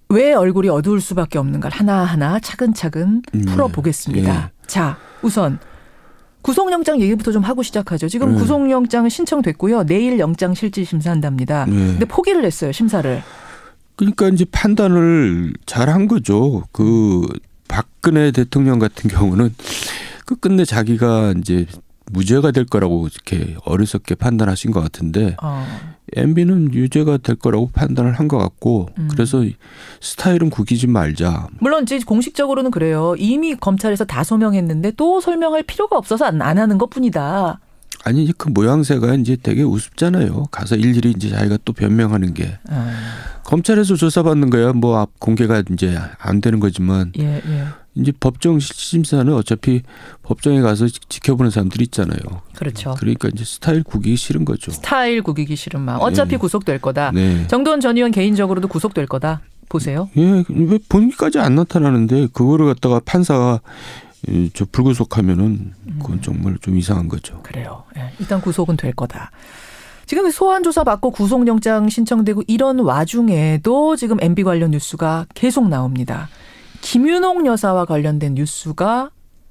왜 얼굴이 어두울 수밖에 없는가를 하나하나 차근차근 풀어보겠습니다. 자, 우선 구속영장 얘기부터 좀 하고 시작하죠. 지금 구속영장은 신청됐고요. 내일 영장 실질 심사한답니다. 근데 포기를 했어요, 심사를. 그러니까 이제 판단을 잘한 거죠. 그 박근혜 대통령 같은 경우는 끝내 자기가 이제 무죄가 될 거라고 이렇게 어리석게 판단하신 것 같은데 MB는 유죄가 될 거라고 판단을 한 것 같고 그래서 스타일은 구기지 말자. 물론 이제 공식적으로는 그래요. 이미 검찰에서 다 소명했는데 또 설명할 필요가 없어서 안 하는 것뿐이다. 아니 그 모양새가 이제 되게 우습잖아요. 가서 일일이 이제 자기가 또 변명하는 게. 검찰에서 조사받는 거야 뭐 앞 공개가 이제 안 되는 거지만 이제 법정 심사는 어차피 법정에 가서 지켜보는 사람들이 있잖아요. 그렇죠. 그러니까 이제 스타일 구기기 싫은 거죠. 스타일 구기기 싫은 마음. 어차피 구속될 거다. 정두원 전 의원 개인적으로도 구속될 거다. 보세요. 예, 왜 본인까지 안 나타나는데 그거를 갖다가 판사가 저 불구속하면은 그건 정말 좀 이상한 거죠. 그래요. 일단 구속은 될 거다. 지금 소환 조사 받고 구속영장 신청되고 이런 와중에도 지금 MB 관련 뉴스가 계속 나옵니다. 김윤옥 여사와 관련된 뉴스가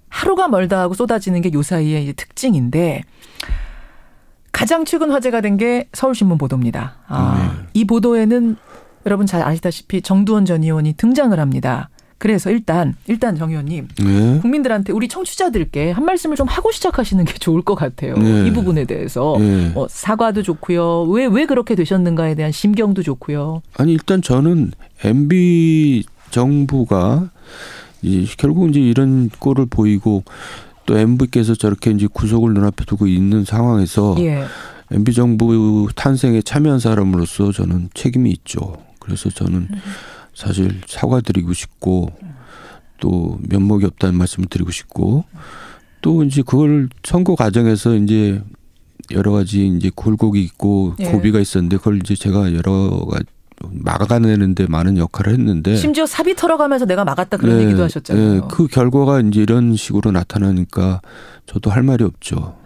하루가 멀다 하고 쏟아지는 게 요 사이의 특징인데 가장 최근 화제가 된 게 서울신문 보도입니다. 이 보도에는 여러분 잘 아시다시피 정두원 전 의원이 등장을 합니다. 그래서 일단 정 의원님 국민들한테 우리 청취자들께 한 말씀을 좀 하고 시작하시는 게 좋을 것 같아요. 이 부분에 대해서 사과도 좋고요. 왜 그렇게 되셨는가에 대한 심경도 좋고요. 아니 일단 저는 MB 정부가 결국 이제 이런 꼴을 보이고 또 MB께서 저렇게 이제 구속을 눈앞에 두고 있는 상황에서 MB 정부 탄생에 참여한 사람으로서 저는 책임이 있죠. 그래서 저는 사실 사과드리고 싶고 또 면목이 없다는 말씀을 드리고 싶고 또 이제 그걸 선거 과정에서 이제 여러 가지 이제 굴곡이 있고 고비가 있었는데 그걸 이제 제가 여러 가지 막아내는데 많은 역할을 했는데 심지어 사비 털어가면서 내가 막았다 그런 얘기도 하셨잖아요. 그 결과가 이제 이런 식으로 나타나니까 저도 할 말이 없죠.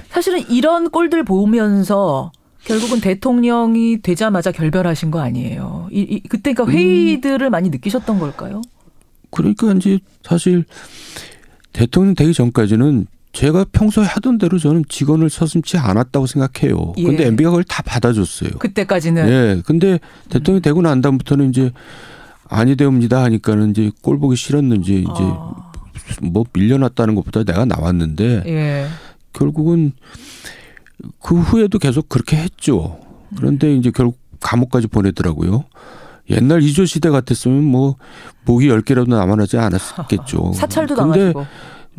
사실은 이런 꼴들 보면서 결국은 대통령이 되자마자 결별하신 거 아니에요. 그때 그러니까 회의들을 많이 느끼셨던 걸까요? 그러니까 이제 사실 대통령 되기 전까지는 제가 평소에 하던 대로 저는 직원을 서슴지 않았다고 생각해요. 그런데 MB가 그걸 다 받아줬어요. 그때까지는. 근데 대통령이 되고 난 다음부터는 이제 아니 되옵니다 하니까는 이제 꼴 보기 싫었는지 이제 뭐 밀려났다는 것보다 내가 나왔는데 결국은 그 후에도 계속 그렇게 했죠. 그런데 이제 결국 감옥까지 보내더라고요. 옛날 이조 시대 같았으면 뭐 목이 10개라도 남아나지 않았겠죠. 사찰도 당하시고.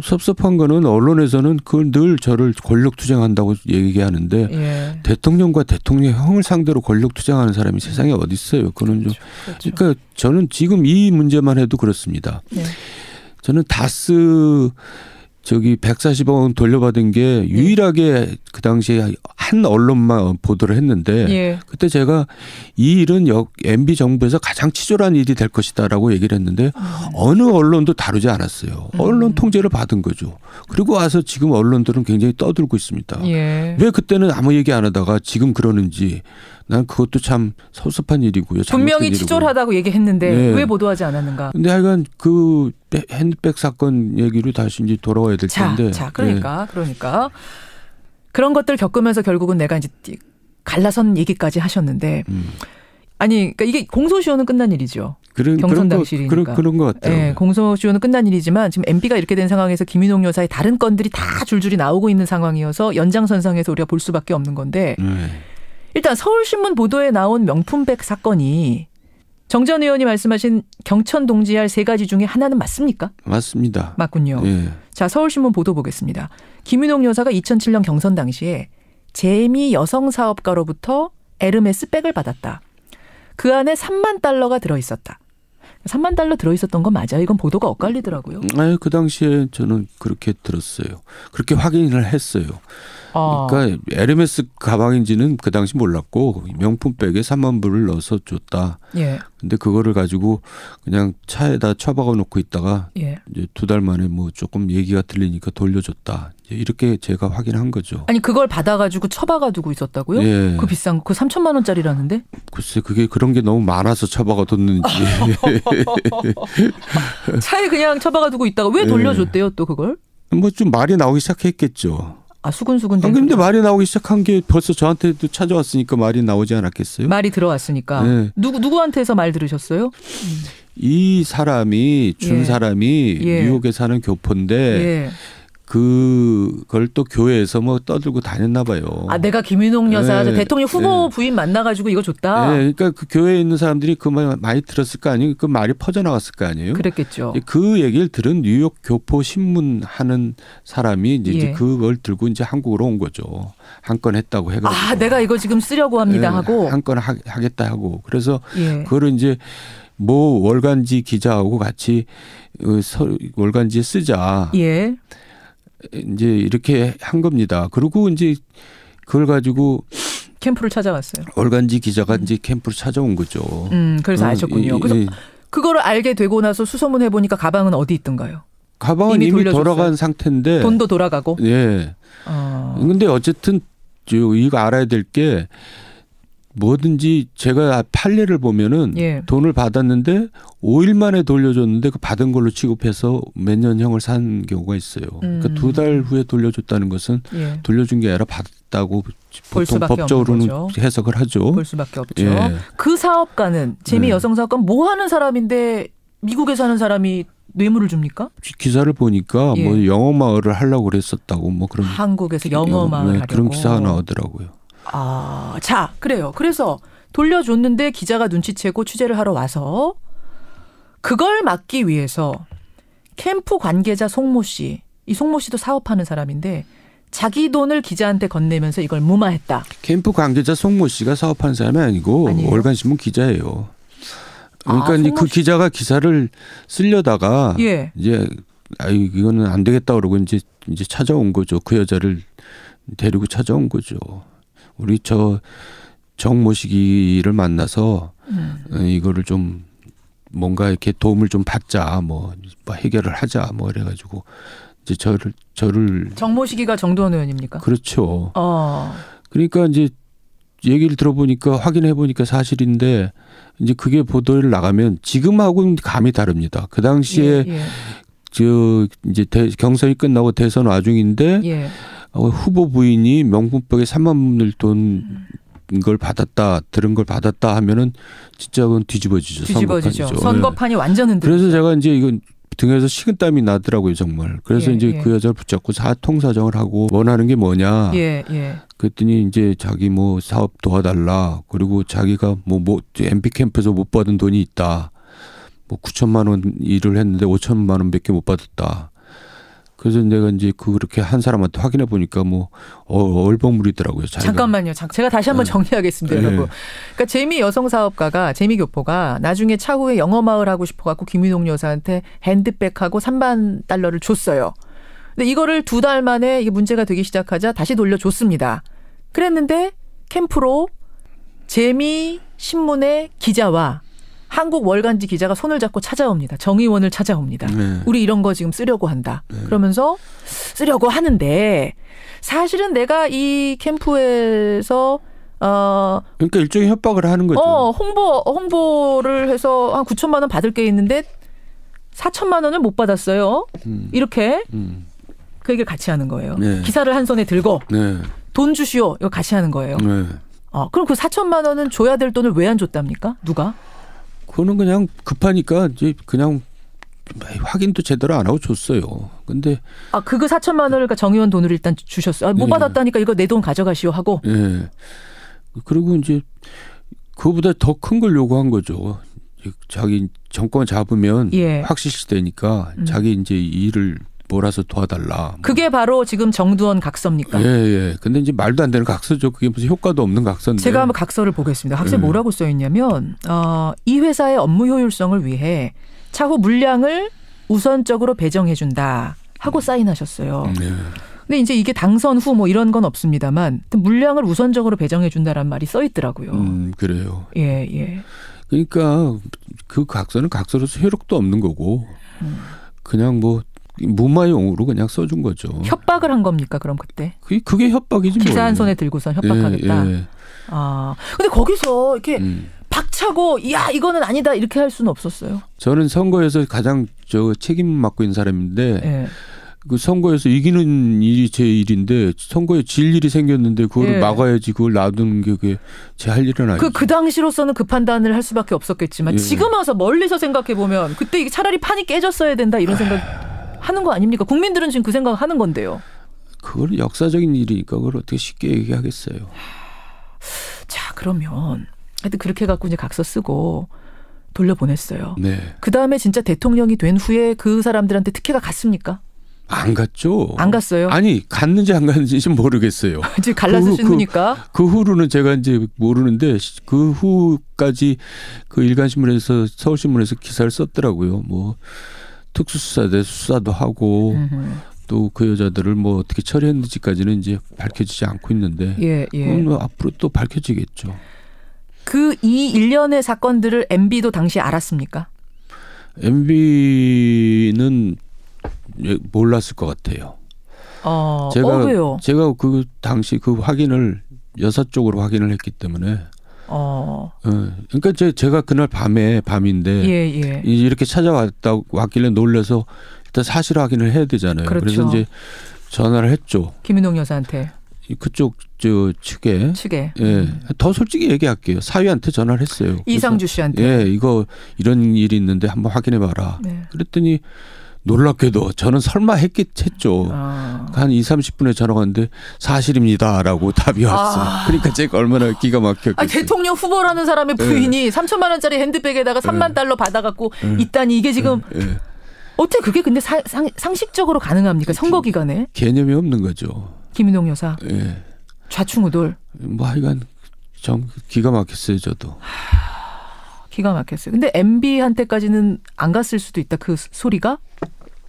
섭섭한 거는 언론에서는 그걸 늘 저를 권력투쟁한다고 얘기하는데 예. 대통령과 대통령형을 상대로 권력투쟁하는 사람이 세상에 어디 있어요. 그거는 좀 그렇죠. 그러니까 저는 지금 이 문제만 해도 그렇습니다. 네. 저는 다스 140억 원 돌려받은 게 유일하게 그 당시에 한 언론만 보도를 했는데 예. 그때 제가 이 일은 MB 정부에서 가장 치졸한 일이 될 것이다라고 얘기를 했는데 어느 언론도 다루지 않았어요. 언론 통제를 받은 거죠. 그리고 와서 지금 언론들은 굉장히 떠들고 있습니다. 예. 왜 그때는 아무 얘기 안 하다가 지금 그러는지 난 그것도 참 섭섭한 일이고요. 분명히 치졸하다고 얘기했는데 네. 왜 보도하지 않았는가. 근데 하여간 그 핸드백 사건 얘기로 다시 이제 돌아와야 될 텐데. 그러니까 그런 것들 겪으면서 결국은 내가 이제 갈라선 얘기까지 하셨는데 아니 그러니까 이게 공소시효는 끝난 일이죠. 경선 당시이니까. 그런 것 같아요. 네, 공소시효는 끝난 일이지만 지금 MB가 이렇게 된 상황에서 김인홍 여사의 다른 건들이 다 줄줄이 나오고 있는 상황이어서 연장선상에서 우리가 볼 수밖에 없는 건데 일단 서울신문 보도에 나온 명품백 사건이 정 전 의원이 말씀하신 경천 동지할 3가지 중에 하나는 맞습니까? 맞습니다. 맞군요. 예. 자, 서울신문 보도 보겠습니다. 김인홍 여사가 2007년 경선 당시에 재미 여성사업가로부터 에르메스 백을 받았다. 그 안에 3만 달러가 들어있었다. 3만 달러 들어있었던 건 맞아요? 이건 보도가 엇갈리더라고요. 그 당시에 저는 그렇게 들었어요. 그렇게 확인을 했어요. 그러니까 에르메스 가방인지는 그 당시 몰랐고 명품백에 3만 불을 넣어서 줬다. 예. 근데 그거를 가지고 그냥 차에다 처박아 놓고 있다가 예. 이제 2달 만에 뭐 조금 얘기가 들리니까 돌려줬다. 이렇게 제가 확인한 거죠. 아니 그걸 받아가지고 처박아 두고 있었다고요? 예. 그 비싼 거, 그 3천만 원짜리라는데? 글쎄 그게 그런 게 너무 많아서 처박아 뒀는지. 차에 그냥 처박아 두고 있다가 왜 돌려줬대요 또 그걸? 뭐 좀 말이 나오기 시작했겠죠. 수근수근. 근데 말이 나오기 시작한 게 벌써 저한테도 찾아왔으니까 말이 나오지 않았겠어요? 말이 들어왔으니까. 네. 누구한테서 말 들으셨어요? 이 사람이 준 사람이 뉴욕에 사는 교포인데 그걸 또 교회에서 뭐 떠들고 다녔나 봐요. 내가 김인홍 여사 대통령 후보 부인 만나가지고 이거 줬다. 그러니까 그 교회에 있는 사람들이 그 말 많이 들었을 거 아니에요. 그 말이 퍼져나갔을 거 아니에요. 그랬겠죠. 그 얘기를 들은 뉴욕 교포 신문 하는 사람이 이제 그걸 들고 이제 한국으로 온 거죠. 한 건 했다고 해가지고. 내가 이거 지금 쓰려고 합니다 하고. 한 건 하겠다 하고. 그래서 그거를 이제 뭐 월간지 기자하고 같이 월간지에 쓰자. 예. 이제 이렇게 한 겁니다. 그리고 이제 그걸 가지고 캠프를 찾아왔어요. 월간지 기자가 이제 캠프를 찾아온 거죠. 그래서 아셨군요. 그래서 그거를 알게 되고 나서 수소문해 보니까 가방은 어디 있던가요? 가방은 이미 돌아간 상태인데 돈도 돌아가고. 예. 근데 어쨌든 이거 알아야 될 게 뭐든지 제가 판례를 보면은 돈을 받았는데 5일 만에 돌려줬는데 그 받은 걸로 취급해서 몇 년형을 산 경우가 있어요. 그러니까 2달 후에 돌려줬다는 것은 돌려준 게 아니라 받았다고 보통 법적으로는 해석을 하죠. 볼 수밖에 없죠. 그 사업가는 재미 여성사업가 뭐 하는 사람인데 미국에 사는 사람이 뇌물을 줍니까? 기사를 보니까 뭐 영어 마을을 하려고 그랬었다고 뭐 그런 한국에서 영어 마을 하려고 그런 기사가 나오더라고요. 자, 그래요. 그래서 돌려줬는데 기자가 눈치채고 취재를 하러 와서 그걸 막기 위해서 캠프 관계자 송모 씨, 이 송모 씨도 사업하는 사람인데 자기 돈을 기자한테 건네면서 이걸 무마했다. 캠프 관계자 송모 씨가 사업하는 사람이 아니고 월간신문 기자예요. 그러니까 이제 그 기자가 기사를 쓰려다가 이제 이거는 안 되겠다 그러고 이제 찾아온 거죠. 그 여자를 데리고 찾아온 거죠. 우리 정모시기를 만나서 이거를 좀 뭔가 이렇게 도움을 좀 받자, 뭐 해결을 하자, 뭐 이래가지고 이제 저를 정모시기가 정도원 의원입니까? 그렇죠. 그러니까 이제 얘기를 들어보니까 확인해 보니까 사실인데 이제 그게 보도를 나가면 지금하고는 감이 다릅니다. 그 당시에 이제 경선이 끝나고 대선 와중인데. 후보 부인이 명품백에 3만 원을 돈 걸 받았다, 들은 걸 받았다 하면은 진짜 그건 뒤집어지죠. 선거판이 완전 흔들리죠. 그래서 제가 이제 이건 등에서 식은땀이 나더라고요, 정말. 그래서 이제 그 여자를 붙잡고 통사정을 하고 원하는 게 뭐냐. 그랬더니 이제 자기 뭐 사업 도와달라. 그리고 자기가 뭐 MP 캠프에서 못 받은 돈이 있다. 뭐 9천만 원 일을 했는데 5천만 원밖에 못 받았다. 그래서 내가 이제 그렇게 한 사람한테 확인해 보니까 뭐 얼버무리더라고요. 자기가. 잠깐만요. 제가 다시 한번 정리하겠습니다, 여러분. 그러니까 재미 여성 사업가가 재미 교포가 나중에 차후에 영어 마을 하고 싶어 갖고 김윤옥 여사한테 핸드백하고 3만 달러를 줬어요. 근데 이거를 2달 만에 이게 문제가 되기 시작하자 다시 돌려줬습니다. 그랬는데 캠프로 재미 신문의 기자와 한국 월간지 기자가 손을 잡고 찾아옵니다. 정의원을 찾아옵니다. 네. 우리 이런 거 지금 쓰려고 한다. 네. 그러면서 쓰려고 하는데 사실은 내가 이 캠프에서 그러니까 일종의 협박을 하는 거죠. 홍보를 해서 한 9천만 원 받을 게 있는데 4천만 원을 못 받았어요. 이렇게 그 얘기를 같이 하는 거예요. 네. 기사를 한 손에 들고 네. 돈 주시오. 이거 같이 하는 거예요. 네. 그럼 그 4천만 원은 줘야 될 돈을 왜 안 줬답니까? 누가? 그거는 그냥 급하니까 이제 그냥 확인도 제대로 안 하고 줬어요. 근데 그거 4천만 원을 그러니까 정의원 돈으로 일단 주셨어요. 못 받았다니까 이거 내 돈 가져가시오 하고. 예. 그리고 이제 그거보다 더 큰 걸 요구한 거죠. 자기 정권 잡으면 확실시 되니까 자기 이제 일을 몰아서 도와달라. 그게 바로 지금 정두원 각서입니까? 예. 근데 이제 말도 안 되는 각서죠. 그게 무슨 효과도 없는 각서인데. 제가 한번 각서를 보겠습니다. 각서에 뭐라고 써 있냐면 이 회사의 업무 효율성을 위해 차후 물량을 우선적으로 배정해 준다 하고 사인하셨어요. 근데 이제 이게 당선 후 뭐 이런 건 없습니다만 물량을 우선적으로 배정해 준다라는 말이 써 있더라고요. 그래요. 예. 그러니까 그 각서는 각서로서 효력도 없는 거고 그냥 뭐 무마용으로 그냥 써준 거죠. 협박을 한 겁니까 그럼 그때? 그게 협박이지 뭐. 기사 한 손에 들고선 협박하겠다. 예. 근데 거기서 이렇게 박차고 야 이거는 아니다 이렇게 할 수는 없었어요. 저는 선거에서 가장 책임 맡고 있는 사람인데 그 선거에서 이기는 일이 제 일인데 선거에 질 일이 생겼는데 그걸 막아야지 그걸 놔두는 게 그게 제 할 일은 아니죠. 그 당시로서는 그 판단을 할 수밖에 없었겠지만 지금 와서 멀리서 생각해 보면 그때 이게 차라리 판이 깨졌어야 된다 이런 생각 하는 거 아닙니까? 국민들은 지금 그 생각 하는 건데요. 그걸 역사적인 일이니까 그걸 어떻게 쉽게 얘기하겠어요. 자 그러면 하여튼 그렇게 갖고 이제 각서 쓰고 돌려보냈어요. 네. 그 다음에 진짜 대통령이 된 후에 그 사람들한테 특혜가 갔습니까? 안 갔죠. 안 갔어요? 아니 갔는지 안 갔는지 모르겠어요. 이제 갈라서 쓰니까. 그 후로는 제가 이제 모르는데 그 후까지 그 일간신문에서 서울신문에서 기사를 썼더라고요. 뭐 특수수사대 수사도 하고 또 그 여자들을 뭐 어떻게 처리했는지까지는 이제 밝혀지지 않고 있는데 그럼 뭐 앞으로 또 밝혀지겠죠. 그 이 일련의 사건들을 MB도 당시 알았습니까? MB는 몰랐을 것 같아요. 왜요? 제가 그 당시 그 확인을 여사 쪽으로 확인을 했기 때문에. 그러니까 제가 그날 밤인데 이렇게 왔길래 놀라서 일단 사실 확인을 해야 되잖아요. 그렇죠. 그래서 이제 전화를 했죠. 김윤옥 여사한테. 그쪽 측에. 예. 더 솔직히 얘기할게요. 사위한테 전화를 했어요. 이상주 씨한테. 이거 이런 일이 있는데 한번 확인해 봐라. 그랬더니 놀랍게도 저는 설마 했죠. 한 2-30분에 전화가 왔는데 사실입니다라고 답이 왔어요. 그러니까 제가 얼마나 기가 막혔겠어요. 대통령 후보라는 사람의 부인이 3천만 원짜리 핸드백에다가 3만 달러 받아갖고 있다니 이게 지금 어떻게 그게 근데 상식적으로 가능합니까? 선거 기간에? 개념이 없는 거죠. 김윤옥 여사. 좌충우돌. 뭐 하여간 기가 막혔어요 저도. 기가 막혔어요. 근데 MB한테까지는 안 갔을 수도 있다. 그 소리가?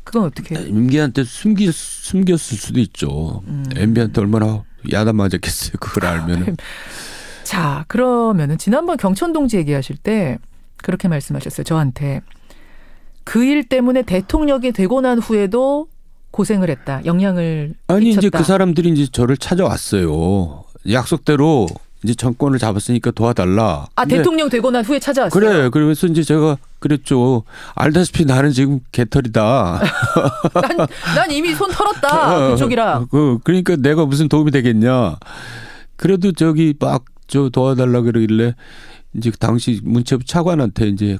그건 어떻게 해요? MB한테 숨겼을 수도 있죠. MB한테 얼마나 야단 맞았겠어요. 그걸 알면은. 자, 그러면은 지난번 경천동지 얘기하실 때 그렇게 말씀하셨어요. 저한테. 그 일 때문에 대통령이 되고 난 후에도 고생을 했다. 영향을 아니 끼쳤다. 이제 그 사람들이 이제 저를 찾아왔어요. 약속대로 이제 정권을 잡았으니까 도와달라. 대통령 되고 난 후에 찾아왔어요? 그래. 그러면서 이제 제가 그랬죠. 알다시피 나는 지금 개털이다. 난 이미 손 털었다. 그쪽이랑. 그러니까 내가 무슨 도움이 되겠냐. 그래도 저기 막 도와달라 그러길래 이제 당시 문체부 차관한테 이제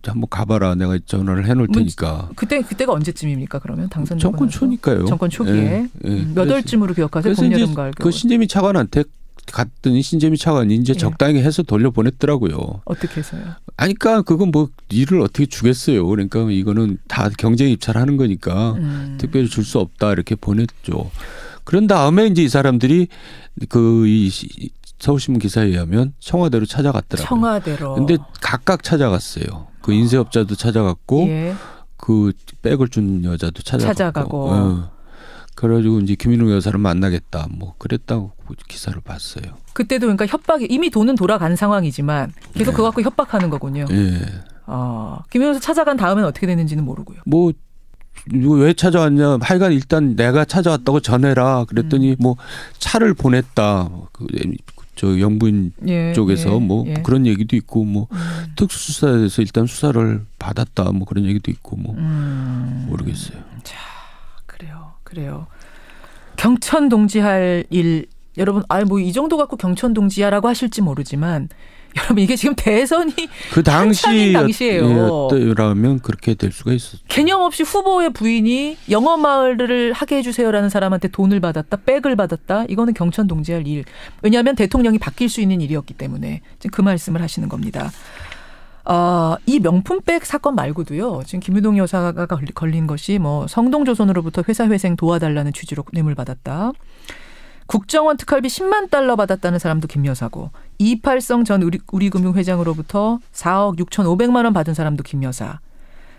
한번 가봐라. 내가 전화를 해놓을 테니까. 그때가 언제쯤입니까? 그러면 당선되고 정권 초니까요. 정권 초기에. 몇 월쯤으로 기억하세요? 봄, 여름, 가을. 그 신재미 차관한테 갔더니 신재미 차관이 이제 적당히 해서 돌려보냈더라고요. 어떻게 해서요? 아니, 그러니까 그건 뭐 일을 어떻게 주겠어요. 그러니까 이거는 다 경쟁 입찰하는 거니까 특별히 줄 수 없다 이렇게 보냈죠. 그런 다음에 이제 이 사람들이 이 서울신문 기사에 의하면 청와대로 찾아갔더라고요. 청와대로. 근데 각각 찾아갔어요. 그 인쇄업자도 찾아갔고 예. 그 백을 준 여자도 찾아가고. 그래가지고 이제 김인웅 여사를 만나겠다 뭐 그랬다고 기사를 봤어요. 그때도 그러니까 협박이 이미 돈은 돌아간 상황이지만 계속 그거 갖고 협박하는 거군요. 예. 김인웅 여사 찾아간 다음엔 어떻게 됐는지는 모르고요. 뭐 이거 왜 찾아왔냐? 하여간 일단 내가 찾아왔다고 전해라. 그랬더니 뭐 차를 보냈다. 저 영부인 쪽에서 뭐 그런 얘기도 있고 뭐 특수수사에서 일단 수사를 받았다. 뭐 그런 얘기도 있고 뭐 모르겠어요. 자, 그래요. 경천 동지할 일 여러분 뭐 이 정도 갖고 경천 동지야라고 하실지 모르지만 여러분 이게 지금 대선이 그 당시예요. 라면 그렇게 될 수가 있었죠. 개념 없이 후보의 부인이 영어마을을 하게 해주세요라는 사람한테 돈을 받았다, 백을 받았다. 이거는 경천 동지할 일. 왜냐하면 대통령이 바뀔 수 있는 일이었기 때문에 지금 그 말씀을 하시는 겁니다. 이 명품백 사건 말고도요. 지금 김유동 여사가 걸린 것이 뭐 성동조선으로부터 회사회생 도와달라는 취지로 뇌물 받았다. 국정원 특활비 10만 달러 받았다는 사람도 김 여사고 이팔성 전 우리금융회장으로부터 4억 6,500만 원 받은 사람도 김 여사.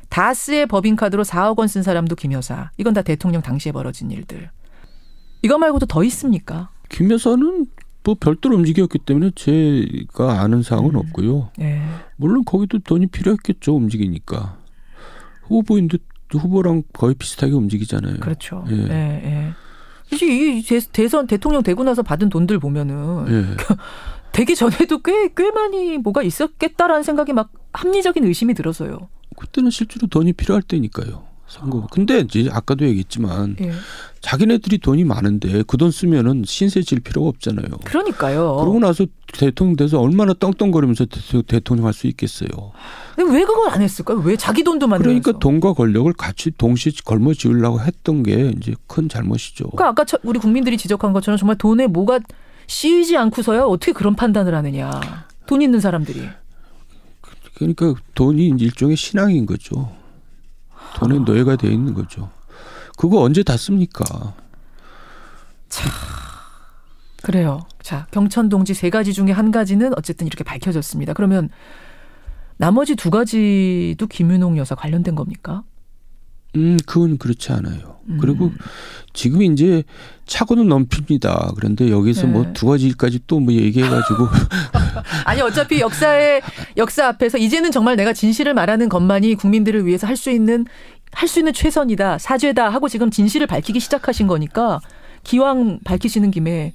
다스의 법인카드로 4억 원 쓴 사람도 김 여사. 이건 다 대통령 당시에 벌어진 일들. 이거 말고도 더 있습니까? 김 여사는 뭐 별도로 움직였기 때문에 제가 아는 사항은 없고요. 물론 거기도 돈이 필요했겠죠. 움직이니까. 후보인도 후보랑 거의 비슷하게 움직이잖아요. 그렇죠. 이 대선 대통령 되고 나서 받은 돈들 보면은 되기 전에도 꽤 많이 뭐가 있었겠다라는 생각이 막 합리적인 의심이 들어서요. 그때는 실제로 돈이 필요할 때니까요. 선거. 근데 이제 아까도 얘기했지만 자기네들이 돈이 많은데 그 돈 쓰면은 신세 질 필요가 없잖아요. 그러니까요. 그러고 나서 대통령 돼서 얼마나 떵떵거리면서 대통령 할 수 있겠어요. 근데 왜 그걸 안 했을까요? 왜 자기 돈도 만들면서. 그러니까 돈과 권력을 같이 동시에 걸머쥐으려고 했던 게 이제 큰 잘못이죠. 그러니까 아까 우리 국민들이 지적한 것처럼 정말 돈에 뭐가 씌이지 않고서야 어떻게 그런 판단을 하느냐. 돈 있는 사람들이. 그러니까 돈이 일종의 신앙인 거죠. 돈에 노예가 돼 있는 거죠. 그거 언제 다 씁니까? 자, 그래요. 자, 경천 동지 3가지 중에 한 가지는 어쨌든 이렇게 밝혀졌습니다. 그러면 나머지 2가지도 김윤옥 여사 관련된 겁니까? 그건 그렇지 않아요. 그리고 지금 이제 차고는 넘칩니다. 그런데 여기서 뭐 2가지까지 또 뭐 얘기해가지고. 아니, 어차피 역사 앞에서 이제는 정말 내가 진실을 말하는 것만이 국민들을 위해서 할 수 있는 최선이다, 사죄다 하고 지금 진실을 밝히기 시작하신 거니까 기왕 밝히시는 김에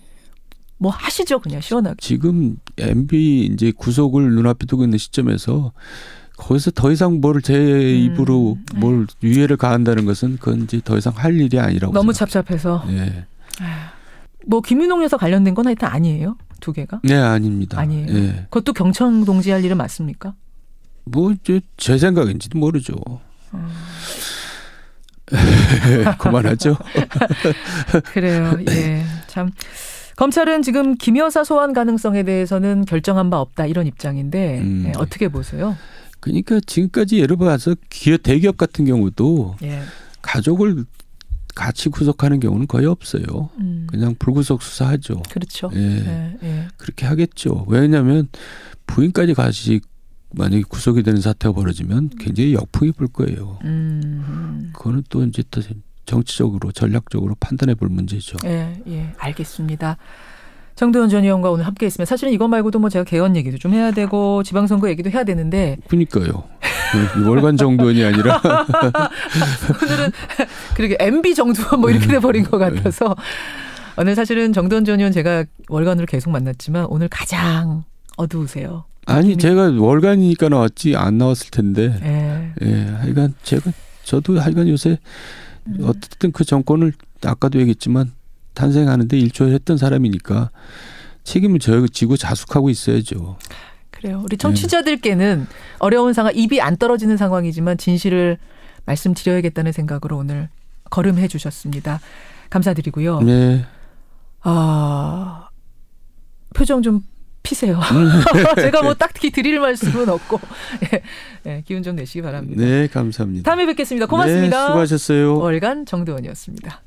뭐 하시죠, 그냥 시원하게. 지금 MB 이제 구속을 눈앞에 두고 있는 시점에서 거기서 더 이상 제 입으로 뭘 유해를 가한다는 것은 그건 이제 더 이상 할 일이 아니라고. 너무 생각해요. 착잡해서. 네. 뭐 김윤옥 여사 관련된 건 하여튼 아니에요? 2개가? 네, 아닙니다. 아니에요. 네. 그것도 경천 동지할 일은 맞습니까? 뭐 제 생각인지도 모르죠. 그만하죠. 그래요. 예. 참. 검찰은 지금 김 여사 소환 가능성에 대해서는 결정한 바 없다 이런 입장인데 네, 어떻게 보세요? 그러니까 지금까지 예를 들어서 대기업 같은 경우도 가족을 같이 구속하는 경우는 거의 없어요. 그냥 불구속 수사하죠. 그렇죠. 그렇게 하겠죠. 왜냐하면 부인까지 같이 만약에 구속이 되는 사태가 벌어지면 굉장히 역풍이 불 거예요. 그거는 또 이제 또 정치적으로 전략적으로 판단해 볼 문제죠. 예, 알겠습니다. 정도현 전 의원과 오늘 함께했습니다. 사실은 이거 말고도 뭐 제가 개헌 얘기도 좀 해야 되고 지방선거 얘기도 해야 되는데. 그러니까요. 월간 정도원이 아니라. 오늘은 그렇게 MB 정도원 뭐 이렇게 돼버린 것 같아서 오늘 사실은 정도현 전 의원 제가 월간으로 계속 만났지만 오늘 가장 어두우세요. 아니 제가 월간이니까 나왔지 안 나왔을 텐데. 하여간 저도 하여간 요새 어쨌든 그 정권을 아까도 얘기했지만 탄생하는데 일조했던 사람이니까 책임을 지고 자숙하고 있어야죠. 그래요. 우리 청취자들께는 어려운 상황, 입이 안 떨어지는 상황이지만 진실을 말씀드려야겠다는 생각으로 오늘 걸음해 주셨습니다. 감사드리고요. 네. 표정 좀 피세요. 제가 뭐 딱히 드릴 말씀은 없고 기운 좀 내시기 바랍니다. 네, 감사합니다. 다음에 뵙겠습니다. 고맙습니다. 네, 수고하셨어요. 월간 정두원이었습니다.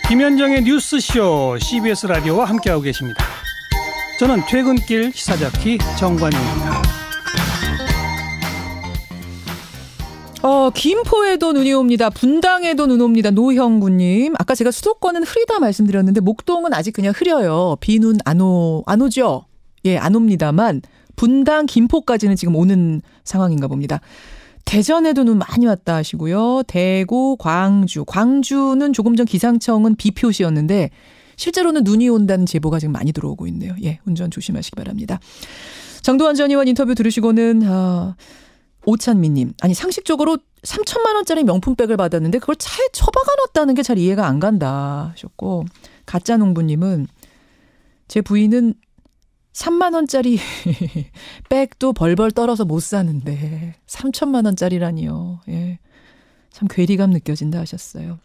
김현정의 뉴스쇼 CBS 라디오와 함께하고 계십니다. 저는 퇴근길 시사자키 정관용입니다. 김포에도 눈이 옵니다. 분당에도 눈 옵니다. 노형구님. 아까 제가 수도권은 흐리다 말씀드렸는데 목동은 아직 그냥 흐려요. 비눈 안 오죠? 예, 안 옵니다만 분당, 김포까지는 지금 오는 상황인가 봅니다. 대전에도 눈 많이 왔다 하시고요. 대구, 광주는 조금 전 기상청은 비 표시였는데 실제로는 눈이 온다는 제보가 지금 많이 들어오고 있네요. 예, 운전 조심하시기 바랍니다. 정두원 전 의원 인터뷰 들으시고는 오찬미님, 아니 상식적으로 3천만 원짜리 명품백을 받았는데 그걸 차에 처박아놨다는 게 잘 이해가 안 간다 하셨고, 가짜농부님은 제 부인은 3만 원짜리 백도 벌벌 떨어서 못 사는데 3천만 원짜리라니요. 예, 참 괴리감 느껴진다 하셨어요.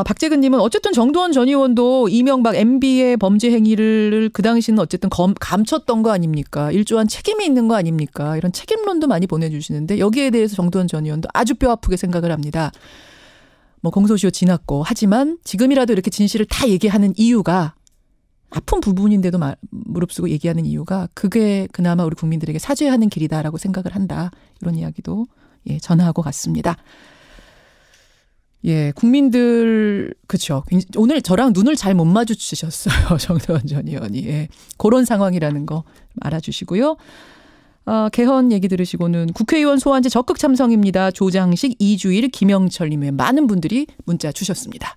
박재근님은 어쨌든 정두원 전 의원도 이명박 MB의 범죄 행위를 그 당시는 어쨌든 감췄던 거 아닙니까? 일조한 책임이 있는 거 아닙니까? 이런 책임론도 많이 보내주시는데 여기에 대해서 정두원 전 의원도 아주 뼈 아프게 생각을 합니다. 뭐 공소시효 지났고 하지만 지금이라도 이렇게 진실을 다 얘기하는 이유가, 아픈 부분인데도 무릅쓰고 얘기하는 이유가 그게 그나마 우리 국민들에게 사죄하는 길이다라고 생각을 한다. 이런 이야기도 전하고 갔습니다. 예, 국민들, 그쵸. 오늘 저랑 눈을 잘 못 마주치셨어요. 정두원 전 의원이. 예, 그런 상황이라는 거 알아주시고요. 개헌 얘기 들으시고는 국회의원 소환제 적극 참석입니다. 조장식, 이주일, 김영철님의 많은 분들이 문자 주셨습니다.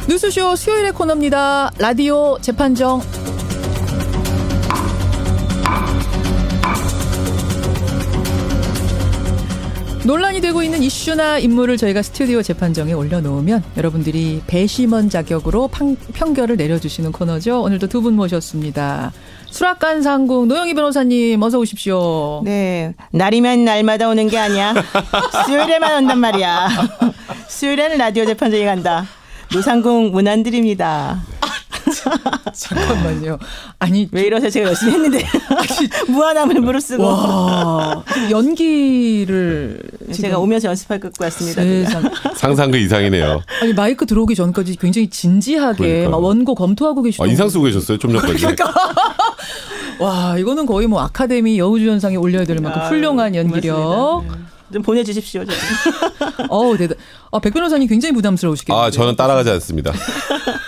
뉴스쇼 수요일의 코너입니다. 라디오 재판정. 논란이 되고 있는 이슈나 인물을 저희가 스튜디오 재판정에 올려놓으면 여러분들이 배심원 자격으로 평결을 내려주시는 코너죠. 오늘도 두 분 모셨습니다. 수락관 상궁 노영희 변호사님 어서 오십시오. 네, 날이면 날마다 오는 게 아니야. 수요일에만 온단 말이야. 수요일에는 라디오 재판정에 간다. 노상궁 문안드립니다. 잠깐만요. 아니 왜 이러세요? 제가 열심히 했는데 무한함을 무릅쓰고. 와, 연기를 제가 오면서 연습할 것 같습니다. 상상 그 이상이네요. 아니 마이크 들어오기 전까지 굉장히 진지하게 막 원고 검토하고 계시던. 인상 쓰고 계셨어요 좀 전까지. 그러니까. 와, 이거는 거의 뭐 아카데미 여우주연상에 올려야 될 만큼 훌륭한 연기력. 좀 보내주십시오. 대단. 백 변호사님 굉장히 부담스러우시겠네요. 저는 따라가지 않습니다.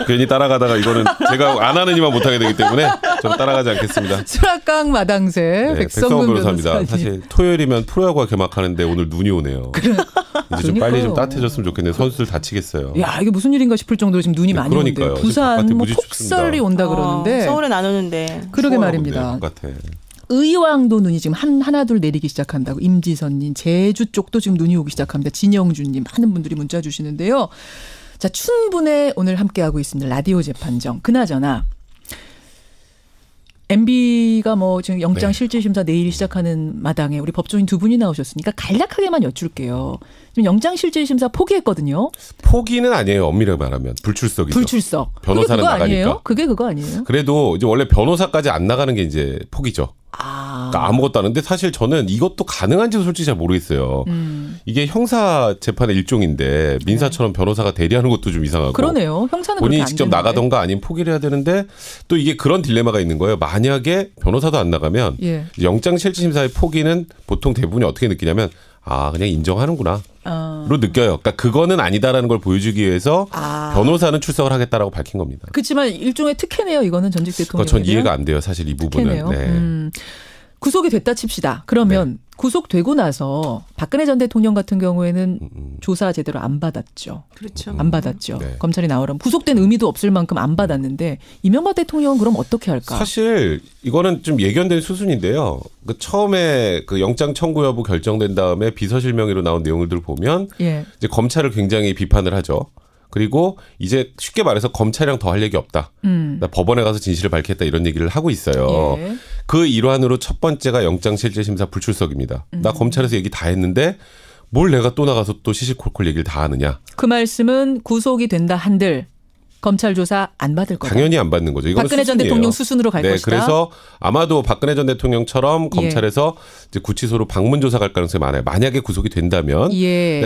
괜히 따라가다가 이거는 제가 안 하는 이만 못하게 되기 때문에 저는 따라가지 않겠습니다. 수락강 마당새 네, 백성근 변호사입니다. 사실 토요일이면 프로야구가 개막하는데 오늘 눈이 오네요. 이제 좀 빨리 좀 따뜻해졌으면 좋겠네요. 선수들 다치겠어요. 야, 이게 무슨 일인가 싶을 정도로 지금 눈이 많이 오는데 부산 뭐 폭설이 온다 그러는데 서울은 안 오는데. 그러게 말입니다. 의왕도 눈이 지금 하나둘 내리기 시작한다고. 임지선님, 제주 쪽도 지금 눈이 오기 시작합니다. 진영준님, 많은 분들이 문자 주시는데요. 자, 춘분에 오늘 함께하고 있습니다. 라디오 재판정. 그나저나 MB가 뭐 지금 영장 실질심사 내일 시작하는 마당에 우리 법조인 두 분이 나오셨으니까 간략하게만 여쭐게요. 지금 영장 실질심사 포기했거든요. 포기는 아니에요. 엄밀하게 말하면 불출석이죠. 불출석. 변호사는 그게 그거 나가니까. 아니에요? 그게 그거 아니에요? 그래도 이제 원래 변호사까지 안 나가는 게 이제 포기죠. 그러니까 아무것도 안 하는데 사실 저는 이것도 가능한지도 솔직히 잘 모르겠어요. 이게 형사 재판의 일종인데 민사처럼 변호사가 대리하는 것도 좀 이상하고. 그러네요. 형사는 본인이 직접 나가던가 아니면 포기를 해야 되는데 또 이게 그런 딜레마가 있는 거예요. 만약에 변호사도 안 나가면 영장실질심사의 포기는 보통 대부분이 어떻게 느끼냐면 그냥 인정하는구나. 로 느껴요. 그러니까 그거는 아니다라는 걸 보여주기 위해서 변호사는 출석을 하겠다라고 밝힌 겁니다. 그렇지만 일종의 특혜네요. 이거는 전직 대통령. 전 이해가 안 돼요. 사실 이 부분은. 네. 구속이 됐다 칩시다. 그러면 구속되고 나서 박근혜 전 대통령 같은 경우에는 조사 제대로 안 받았죠. 그렇죠. 안 받았죠. 검찰이 나오라면 구속된 의미도 없을 만큼 안 받았는데 이명박 대통령은 그럼 어떻게 할까? 사실 이거는 좀 예견된 수순인데요. 처음에 그 영장 청구 여부 결정된 다음에 비서실명의로 나온 내용들을 보면 이제 검찰을 굉장히 비판을 하죠. 그리고 이제 쉽게 말해서 검찰이랑 더 할 얘기 없다. 나 법원에 가서 진실을 밝히겠다 이런 얘기를 하고 있어요. 예. 그 일환으로 첫 번째가 영장실질심사 불출석입니다. 나 검찰에서 얘기 다 했는데 뭘 내가 또 나가서 또 시시콜콜 얘기를 다 하느냐. 그 말씀은 구속이 된다 한들 검찰 조사 안 받을 거다. 당연히 안 받는 거죠. 이거는 박근혜 전 대통령 수순으로 갈 것이다. 그래서 아마도 박근혜 전 대통령처럼 검찰에서 이제 구치소로 방문 조사 갈 가능성이 많아요. 만약에 구속이 된다면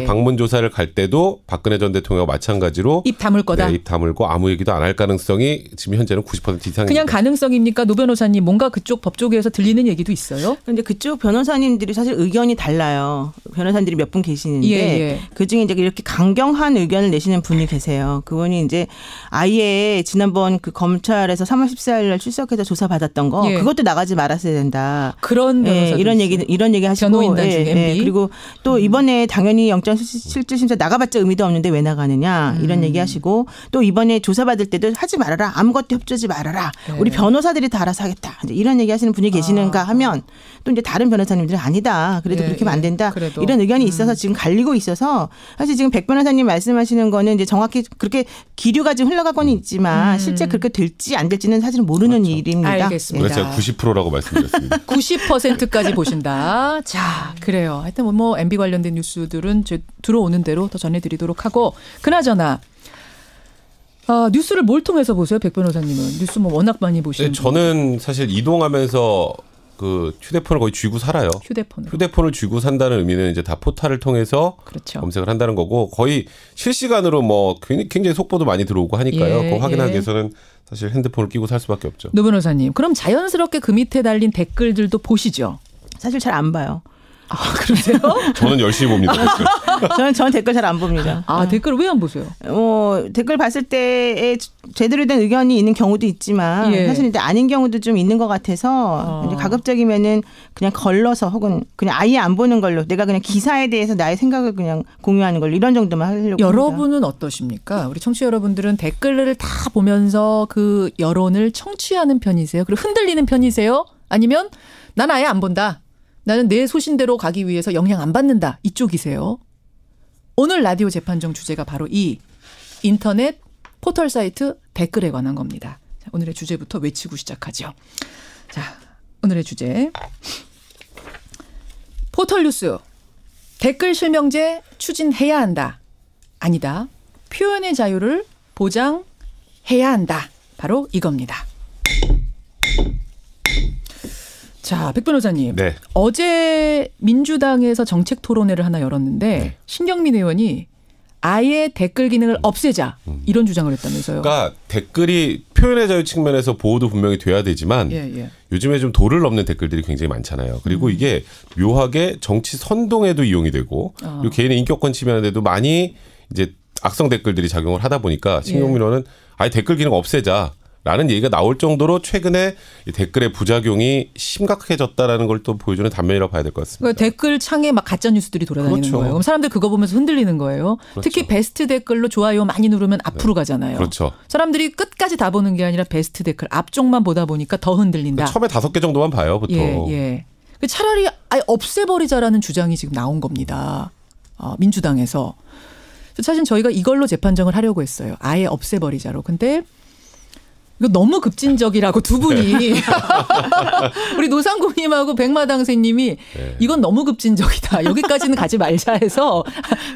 방문 조사를 갈 때도 박근혜 전 대통령과 마찬가지로 입 다물 거다. 네, 입 다물고 아무 얘기도 안 할 가능성이 지금 현재는 90% 이상입니다. 그냥 가능성입니까? 노 변호사님 뭔가 그쪽 법조계에서 들리는 얘기도 있어요? 그런데 그쪽 변호사님들이 사실 의견이 달라요. 변호사님들이 몇 분 계시는데 그중에 이제 이렇게 강경한 의견을 내시는 분이 계세요. 그분이 이제 아예 지난번 그 검찰에서 3월 14일 날 출석해서 조사받았던 거 그것도 나가지 말았어야 된다. 그런 변호사 이런 얘기 하시고 변호인단 중에 MB. 그리고 또 이번에 당연히 영장실질심사 나가봤자 의미도 없는데 왜 나가느냐 이런 얘기 하시고 또 이번에 조사받을 때도 하지 말아라. 아무것도 협조하지 말아라. 우리 변호사들이 다 알아서 하겠다. 이런 얘기 하시는 분이 계시는가 하면 또 이제 다른 변호사님들은 아니다. 그래도 그렇게 하면 안 된다. 그래도. 이런 의견이 있어서 지금 갈리고 있어서 사실 지금 백 변호사님 말씀하시는 거는 이제 정확히 그렇게 기류가 지금 흘러가고는 있지만 실제 그렇게 될지 안 될지는 사실은 모르는 일입니다. 알겠습니다. 제가 90%라고 말씀드렸습니다. 90%까지 보신다. 자, 그래요. 하여튼 뭐 MB 관련된 뉴스들은 들어오는 대로 더 전해드리도록 하고 그나저나 뉴스를 뭘 통해서 보세요, 백 변호사님은? 뉴스 뭐 워낙 많이 보시는. 저는 사실 이동하면서 그 휴대폰을 거의 쥐고 살아요. 휴대폰을 쥐고 산다는 의미는 이제 다 포탈을 통해서 검색을 한다는 거고 거의 실시간으로 뭐 굉장히 속보도 많이 들어오고 하니까요. 그거 확인하기 위해서는 사실 핸드폰을 끼고 살 수밖에 없죠. 노 변호사님, 그럼 자연스럽게 그 밑에 달린 댓글들도 보시죠? 사실 잘 안 봐요. 그러세요? 저는 열심히 봅니다. 저는 댓글 잘 안 봅니다. 댓글 왜 안 보세요? 댓글 봤을 때 제대로 된 의견이 있는 경우도 있지만 사실 이제 아닌 경우도 좀 있는 것 같아서 이제 가급적이면은 그냥 걸러서 혹은 그냥 아예 안 보는 걸로 내가 그냥 기사에 대해서 나의 생각을 그냥 공유하는 걸로 이런 정도만 하려고 여러분은 합니다. 어떠십니까? 우리 청취자 여러분들은 댓글을 다 보면서 그 여론을 청취하는 편이세요? 그리고 흔들리는 편이세요? 아니면 난 아예 안 본다. 나는 내 소신대로 가기 위해서 영향 안 받는다. 이쪽이세요. 오늘 라디오 재판정 주제가 바로 이 인터넷 포털 사이트 댓글에 관한 겁니다. 자, 오늘의 주제부터 외치고 시작하죠. 자, 오늘의 주제. 포털 뉴스. 댓글 실명제 추진해야 한다. 아니다. 표현의 자유를 보장해야 한다. 바로 이겁니다. 자, 백 변호사님. 어제 민주당에서 정책 토론회를 하나 열었는데 신경민 의원이 아예 댓글 기능을 없애자 이런 주장을 했다면서요. 그러니까 댓글이 표현의 자유 측면에서 보호도 분명히 돼야 되지만 요즘에 좀 도를 넘는 댓글들이 굉장히 많잖아요. 그리고 이게 묘하게 정치 선동에도 이용이 되고 그리고 개인의 인격권 침해하는데도 많이 이제 악성 댓글들이 작용을 하다 보니까 신경민 의원은 아예 댓글 기능 없애자. 라는 얘기가 나올 정도로 최근에 이 댓글의 부작용이 심각해졌다라는 걸 또 보여주는 단면이라고 봐야 될 것 같습니다. 그러니까 댓글 창에 막 가짜 뉴스들이 돌아다니는 거예요. 그럼 사람들 그거 보면서 흔들리는 거예요. 특히 베스트 댓글로 좋아요 많이 누르면 앞으로 가잖아요. 사람들이 끝까지 다 보는 게 아니라 베스트 댓글 앞쪽만 보다 보니까 더 흔들린다. 처음에 5개 정도만 봐요, 보통. 차라리 아예 없애버리자라는 주장이 지금 나온 겁니다. 민주당에서. 사실 저희가 이걸로 재판정을 하려고 했어요. 아예 없애버리자로. 근데 이거 너무 급진적이라고 두 분이 우리 노상국님하고 백마당새님이 이건 너무 급진적이다. 여기까지는 가지 말자 해서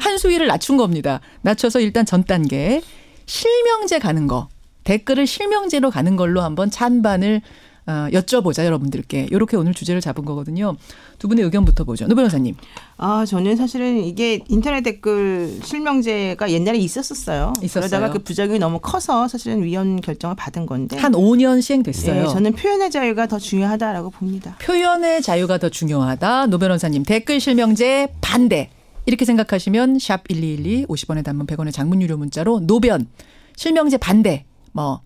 한 수위를 낮춘 겁니다. 낮춰서 일단 전 단계 실명제 가는 거. 댓글을 실명제로 가는 걸로 한번 찬반을 여쭤보자 여러분들께. 이렇게 오늘 주제를 잡은 거거든요. 두 분의 의견부터 보죠. 노 변호사님. 저는 사실은 이게 인터넷 댓글 실명제가 옛날에 있었어요. 그러다가 그 부작용이 너무 커서 사실은 위헌 결정을 받은 건데. 한 5년 시행됐어요. 저는 표현의 자유가 더 중요하다라고 봅니다. 표현의 자유가 더 중요하다. 노 변호사님. 댓글 실명제 반대. 이렇게 생각하시면 샵 1212 50원의 단문 100원의 장문 유료 문자로 노변 실명제 반대.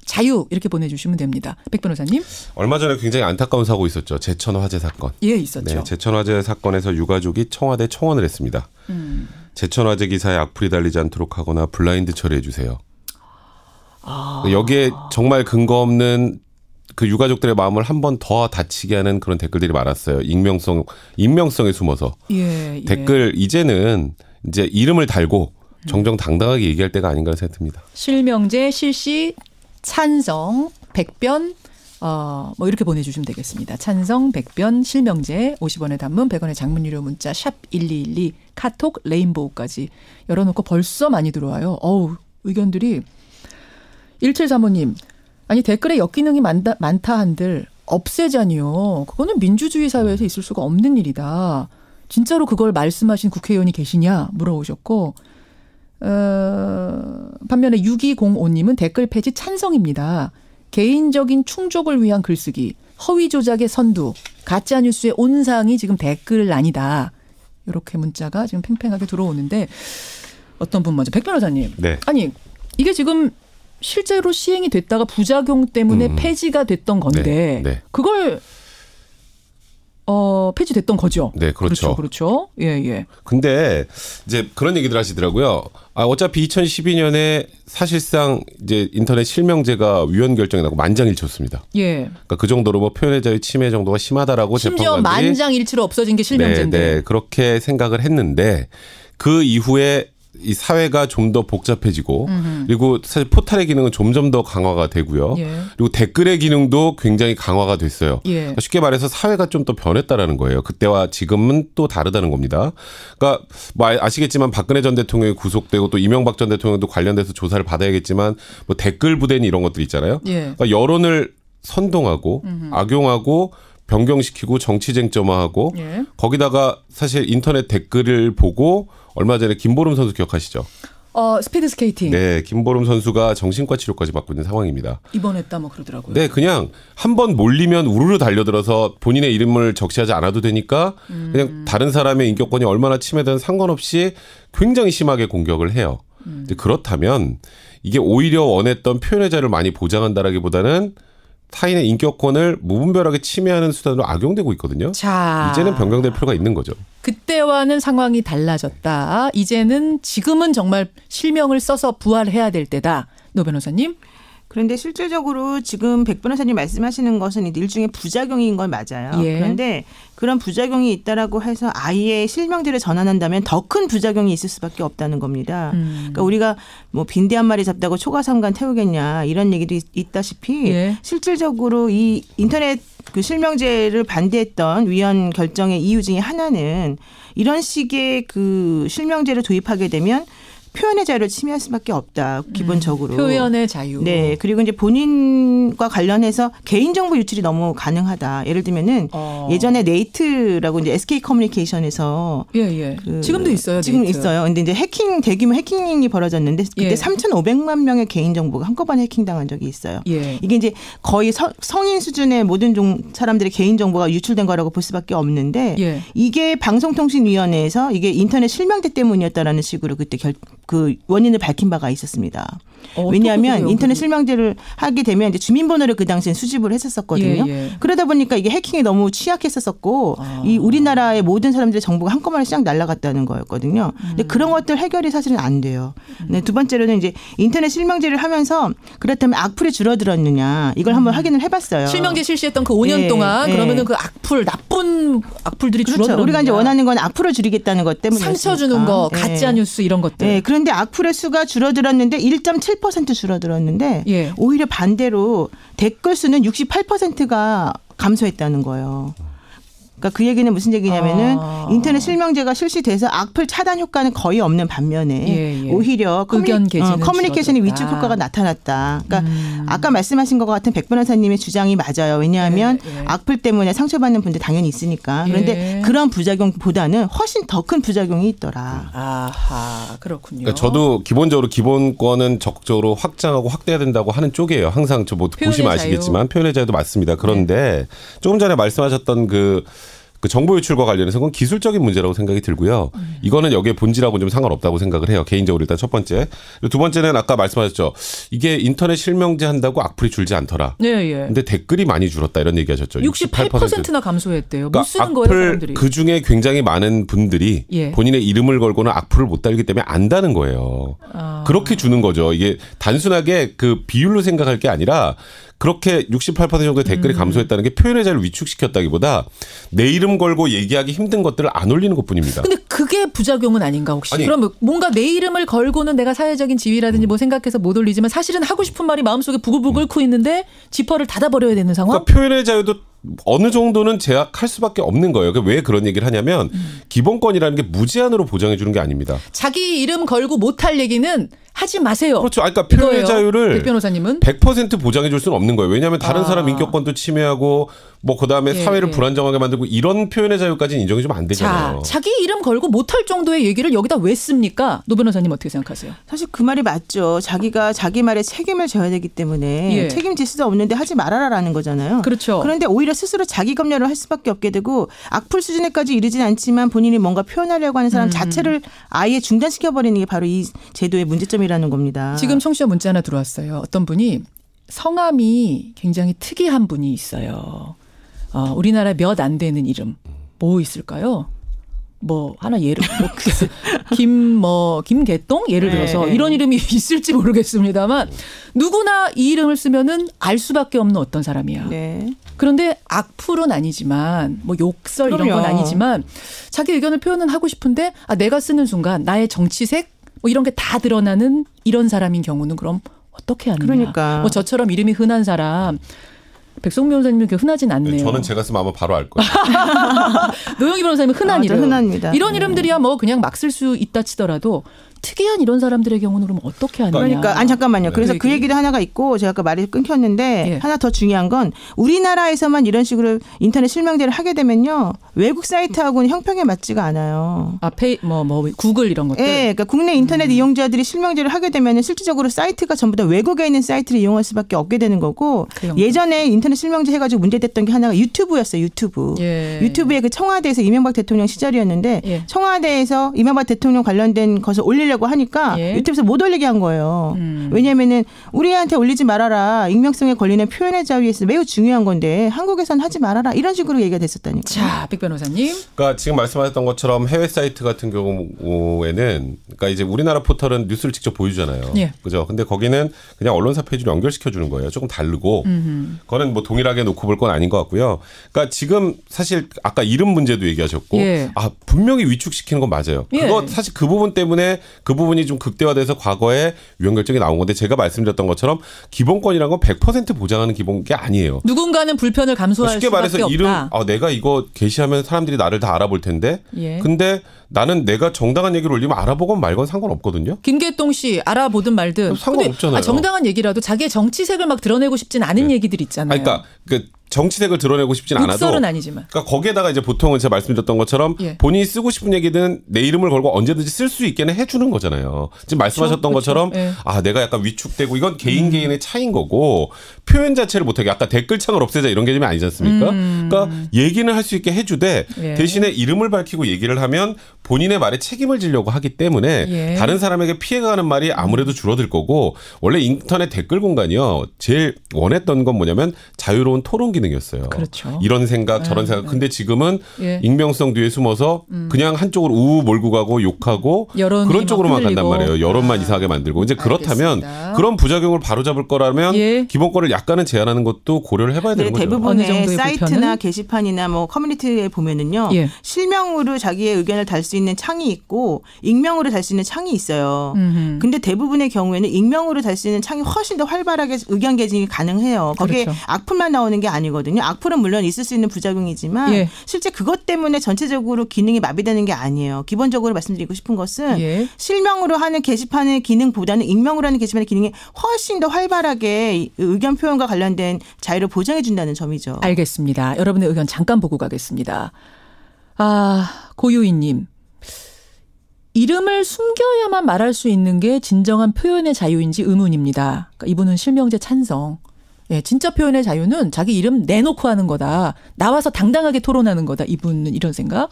자유 이렇게 보내주시면 됩니다. 백 변호사님. 얼마 전에 굉장히 안타까운 사고 있었죠. 제천 화재 사건. 있었죠. 제천 화재 사건에서 유가족이 청와대에 청원을 했습니다. 제천 화재 기사에 악플이 달리지 않도록 하거나 블라인드 처리해 주세요. 여기에 정말 근거 없는 그 유가족들의 마음을 한 번 더 다치게 하는 그런 댓글들이 많았어요. 익명성에 숨어서. 댓글 이제는 이제 이름을 달고 정정당당하게 얘기할 때가 아닌가 생각됩니다. 실명제 실시 찬성 100변 뭐 이렇게 보내주시면 되겠습니다. 찬성 100변 실명제 50원의 단문 100원의 장문 유료 문자 샵 1212 카톡 레인보우까지 열어놓고 벌써 많이 들어와요. 의견들이 1735님 아니 댓글에 역기능이 많다 한들 없애자니요. 그거는 민주주의 사회에서 있을 수가 없는 일이다. 진짜로 그걸 말씀하신 국회의원이 계시냐 물어오셨고 반면에 6205님은 댓글 폐지 찬성입니다. 개인적인 충족을 위한 글쓰기, 허위 조작의 선두, 가짜뉴스의 온상이 지금 댓글란이다. 이렇게 문자가 지금 팽팽하게 들어오는데 어떤 분 먼저 백 변호사님. 네. 아니 이게 지금 실제로 시행이 됐다가 부작용 때문에 폐지가 됐던 건데 네. 그걸 폐지됐던 거죠. 네, 그렇죠. 그렇죠. 예. 근데 이제 그런 얘기들 하시더라고요. 어차피 2012년에 사실상 이제 인터넷 실명제가 위헌 결정이 나고 만장일치였습니다. 예. 그러니까 그 정도로 뭐 표현의 자유 침해 정도가 심하다라고 심지어 재판관들이 만장일치로 없어진 게 실명제인데. 네, 그렇게 생각을 했는데 그 이후에 이 사회가 좀 더 복잡해지고 그리고 사실 포탈의 기능은 점점 더 강화가 되고요. 예. 그리고 댓글의 기능도 굉장히 강화가 됐어요. 예. 그러니까 쉽게 말해서 사회가 좀 더 변했다라는 거예요. 그때와 지금은 또 다르다는 겁니다. 그러니까 뭐 아시겠지만 박근혜 전 대통령이 구속되고 또 이명박 전 대통령도 관련돼서 조사를 받아야겠지만 뭐 댓글 부대니 이런 것들 있잖아요. 예. 그러니까 여론을 선동하고 악용하고 변경시키고 정치 쟁점화하고 예. 거기다가 사실 인터넷 댓글을 보고 얼마 전에 김보름 선수 기억하시죠? 스피드 스케이팅. 네, 김보름 선수가 정신과 치료까지 받고 있는 상황입니다. 입원했다 뭐 그러더라고요. 네, 그냥 한번 몰리면 우르르 달려들어서 본인의 이름을 적시하지 않아도 되니까 그냥 다른 사람의 인격권이 얼마나 침해되든 상관없이 굉장히 심하게 공격을 해요. 근데 그렇다면 이게 오히려 원했던 표현의 자유를 많이 보장한다라기보다는 타인의 인격권을 무분별하게 침해하는 수단으로 악용되고 있거든요. 자, 이제는 변경될 필요가 있는 거죠. 그때와는 상황이 달라졌다. 이제는 지금은 정말 실명을 써서 부활해야 될 때다. 노 변호사님. 그런데 실질적으로 지금 백 변호사님 말씀하시는 것은 일종의 부작용인 건 맞아요. 예. 그런데 그런 부작용이 있다라고 해서 아예 실명제를 전환한다면 더 큰 부작용이 있을 수밖에 없다는 겁니다. 그러니까 우리가 뭐 빈대 한 마리 잡다고 초가삼간 태우겠냐 이런 얘기도 있다시피 예. 실질적으로 이 인터넷 그 실명제를 반대했던 위헌 결정의 이유 중에 하나는 이런 식의 그 실명제를 도입하게 되면 표현의 자유를 침해할 수밖에 없다. 기본적으로. 표현의 자유. 네. 그리고 이제 본인과 관련해서 개인정보 유출이 너무 가능하다. 예를 들면은 예전에 네이트라고 이제 SK 커뮤니케이션에서 예. 지금도 있어요. 지금 네이트. 있어요. 근데 이제 대규모 해킹이 벌어졌는데 그때 예. 3,500만 명의 개인정보가 한꺼번에 해킹당한 적이 있어요. 예. 이게 이제 거의 성인 수준의 모든 사람들의 개인정보가 유출된 거라고 볼 수밖에 없는데 예. 이게 방송통신위원회에서 이게 인터넷 실명제 때문이었다라는 식으로 그때 그 원인을 밝힌 바가 있었습니다. 왜냐하면 인터넷 실명제를 하게 되면 이제 주민번호를 그 당시엔 수집을 했었거든요. 예. 그러다 보니까 이게 해킹에 너무 취약했었고 이 우리나라의 모든 사람들의 정보가 한꺼번에 쫙 날아갔다는 거였거든요. 근데 그런 것들 해결이 사실은 안 돼요. 네, 두 번째로는 이제 인터넷 실명제를 하면서 그렇다면 악플이 줄어들었느냐 이걸 한번 확인을 해봤어요. 실명제 실시했던 그 5년 동안 그러면은 그 나쁜 악플들이 그렇죠. 줄어들었느냐. 우리가 이제 원하는 건 악플을 줄이겠다는 것 때문에 상처 주는 거, 가짜 뉴스 이런 것들. 네, 그런데 악플의 수가 줄어들었는데 1.7% 줄어들었는데 예. 오히려 반대로 댓글 수는 68%가 감소했다는 거예요. 그러니까 그 얘기는 무슨 얘기냐면은 인터넷 실명제가 실시돼서 악플 차단 효과는 거의 없는 반면에 오히려 커뮤니케이션의 위축 효과가 나타났다. 그러니까 아까 말씀하신 것 같은 백 변호사님의 주장이 맞아요. 왜냐하면 악플 때문에 상처받는 분들 당연히 있으니까. 그런데 그런 부작용보다는 훨씬 더 큰 부작용이 있더라. 아하, 그렇군요. 그러니까 저도 기본적으로 기본권은 적극적으로 확장하고 확대해야 된다고 하는 쪽이에요. 항상 저 뭐 보시면 아시겠지만 표현의 자유도 맞습니다. 그런데 조금 전에 말씀하셨던 그 정보 유출과 관련해서 그건 기술적인 문제라고 생각이 들고요. 이거는 여기에 본질하고는 좀 상관없다고 생각을 해요. 개인적으로 일단 첫 번째. 두 번째는 아까 말씀하셨죠. 이게 인터넷 실명제 한다고 악플이 줄지 않더라. 예. 근데 댓글이 많이 줄었다 이런 얘기하셨죠. 68%나 감소했대요. 그러니까 못 쓰는 악플 거예요, 사람들이. 그중에 굉장히 많은 분들이 본인의 이름을 걸고는 악플을 못 달기 때문에 안다는 거예요. 그렇게 주는 거죠. 이게 단순하게 그 비율로 생각할 게 아니라 그렇게 68% 정도의 댓글이 감소했다는 게 표현의 자유를 위축시켰다기보다 내 이름 걸고 얘기하기 힘든 것들을 안 올리는 것뿐입니다. 근데 그 그게 부작용은 아닌가 혹시? 아니, 그럼 뭔가 내 이름을 걸고는 내가 사회적인 지위라든지 뭐 생각해서 못 올리지만 사실은 하고 싶은 말이 마음속에 부글부글 끓고 있는데 지퍼를 닫아버려야 되는 상황? 그러니까 표현의 자유도 어느 정도는 제약할 수밖에 없는 거예요. 왜 그런 얘기를 하냐면 기본권이라는 게 무제한으로 보장해 주는 게 아닙니다. 자기 이름 걸고 못할 얘기는 하지 마세요. 그렇죠. 그러니까 표현의 자유를 백 변호사님은 100% 보장해 줄 수는 없는 거예요. 왜냐하면 다른 사람 인격권도 침해하고 뭐 그다음에 사회를 불안정하게 만들고 이런 표현의 자유까지는 인정이 좀 안 되잖아요. 자, 자기 이름 걸고 못할 정도의 얘기를 여기다 왜 씁니까? 노 변호사님 어떻게 생각하세요? 사실 그 말이 맞죠. 자기가 자기 말에 책임을 져야 되기 때문에 책임질 수도 없는데 하지 말아라라는 거잖아요. 그렇죠. 그런데 오히려 스스로 자기 검열을 할 수밖에 없게 되고 악플 수준에까지 이르진 않지만 본인이 뭔가 표현하려고 하는 사람 자체를 아예 중단시켜버리는 게 바로 이 제도의 문제점이라는 겁니다. 지금 청취자 문자 하나 들어왔어요. 어떤 분이 성함이 굉장히 특이한 분이 있어요. 우리나라 몇 안 되는 이름 뭐 있을까요? 뭐 하나 예를 김개똥 예를 들어서 이런 이름이 있을지 모르겠습니다만 누구나 이 이름을 쓰면은 알 수밖에 없는 어떤 사람이야. 네. 그런데 악플은 아니지만 뭐 욕설 이런 건 아니지만 자기 의견을 표현은 하고 싶은데 내가 쓰는 순간 나의 정치색 뭐 이런 게 다 드러나는 이런 사람인 경우는 그럼 어떻게 하느냐. 그러니까. 뭐 저처럼 이름이 흔한 사람. 백성미 변호사님은 그렇게 흔하진 않네요. 저는 제가 쓰면 아마 바로 알 거예요. 노영희 변호사님은 흔한 이름. 흔합니다. 이런 이름들이야 뭐 그냥 막 쓸 수 있다 치더라도 특이한 이런 사람들의 경우는 그럼 어떻게 하느냐. 그러니까 잠깐만요. 그래서 그 얘기도 하나가 있고 제가 아까 말이 끊겼는데 하나 더 중요한 건 우리나라에서만 이런 식으로 인터넷 실명제를 하게 되면요. 외국 사이트하고는 형평에 맞지가 않아요. 구글 이런 것들. 네. 그러니까 국내 인터넷 이용자들이 실명제를 하게 되면 실질적으로 사이트가 전부 다 외국에 있는 사이트를 이용할 수밖에 없게 되는 거고 예전에 인터넷 실명제 해가지고 문제됐던 게 하나가 유튜브였어요. 유튜브에 그 청와대에서 이명박 대통령 시절이었는데 청와대에서 이명박 대통령 관련된 것을 올리려고 하니까 유튜브에서 못 올리게 한 거예요. 왜냐하면은 우리한테 올리지 말아라. 익명성에 걸리는 표현의 자유에서 매우 중요한 건데 한국에서는 하지 말아라. 이런 식으로 얘기가 됐었다니까요. 자, 백 변호사님. 그러니까 지금 말씀하셨던 것처럼 해외 사이트 같은 경우에는 그러니까 이제 우리나라 포털은 뉴스를 직접 보여주잖아요. 그죠? 근데 거기는 그냥 언론사 페이지로 연결시켜 주는 거예요. 조금 다르고. 그거는 뭐 동일하게 놓고 볼 건 아닌 것 같고요. 그러니까 지금 사실 아까 이름 문제도 얘기하셨고 분명히 위축시키는 건 맞아요. 그거 사실 그 부분 때문에 그 부분이 좀 극대화돼서 과거에 유형 결정이 나온 건데 제가 말씀드렸던 것처럼 기본권이라는 건 100% 보장하는 기본 게 아니에요. 누군가는 불편을 감수할 쉽게 수밖에 말해서 없다. 이름 내가 이거 게시하면 사람들이 나를 다 알아볼 텐데 근데 나는 내가 정당한 얘기를 올리면 알아보건 말건 상관없거든요. 김계동 씨 알아보든 말든 상관없잖아요. 정당한 얘기라도 자기의 정치색을 막 드러내고 싶진 않은 얘기들 있잖아요. 그러니까 정치색을 드러내고 싶진 않아도. 욕설은 아니지만. 그러니까 거기에다가 이제 보통은 제가 말씀드렸던 것처럼 본인이 쓰고 싶은 얘기든 내 이름을 걸고 언제든지 쓸 수 있게는 해주는 거잖아요. 지금 말씀하셨던 것처럼 내가 약간 위축되고 이건 개인의 차이인 거고 표현 자체를 못하게 아까 댓글창을 없애자 이런 개념이 아니지 않습니까? 그러니까 얘기는 할 수 있게 해주되 대신에 이름을 밝히고 얘기를 하면 본인의 말에 책임을 지려고 하기 때문에 다른 사람에게 피해가 가는 말이 아무래도 줄어들 거고 원래 인터넷 댓글 공간이요. 제일 원했던 건 뭐냐면 자유로운 토론 기능이었어요. 그렇죠. 이런 생각 저런 생각. 근데 지금은 익명성 뒤에 숨어서 그냥 한쪽으로 우우 몰고 가고 욕하고 그런 쪽으로만 간단 말이에요. 여론만 이상하게 만들고. 이제 그렇다면 그런 부작용을 바로잡을 거라면 기본권을 약간은 제한하는 것도 고려를 해봐야 되는 거죠. 대부분의 사이트나 게시판이나 뭐 커뮤니티에 보면은요. 실명으로 자기의 의견을 달 수 있는 창이 있고 익명으로 달 수 있는 창이 있어요. 근데 대부분의 경우에는 익명으로 달 수 있는 창이 훨씬 더 활발하게 의견 개진이 가능해요. 거기에 악플만 나오는 게 아니거든요. 악플은 물론 있을 수 있는 부작용이지만 실제 그것 때문에 전체적으로 기능이 마비되는 게 아니에요. 기본적으로 말씀드리고 싶은 것은 실명으로 하는 게시판의 기능보다는 익명으로 하는 게시판의 기능이 훨씬 더 활발하게 의견 표현과 관련된 자유를 보장해 준다는 점이죠. 알겠습니다. 여러분의 의견 잠깐 보고 가겠습니다. 고유희님. 이름을 숨겨야만 말할 수 있는 게 진정한 표현의 자유인지 의문입니다. 그러니까 이분은 실명제 찬성. 진짜 표현의 자유는 자기 이름 내놓고 하는 거다. 나와서 당당하게 토론하는 거다. 이분은 이런 생각.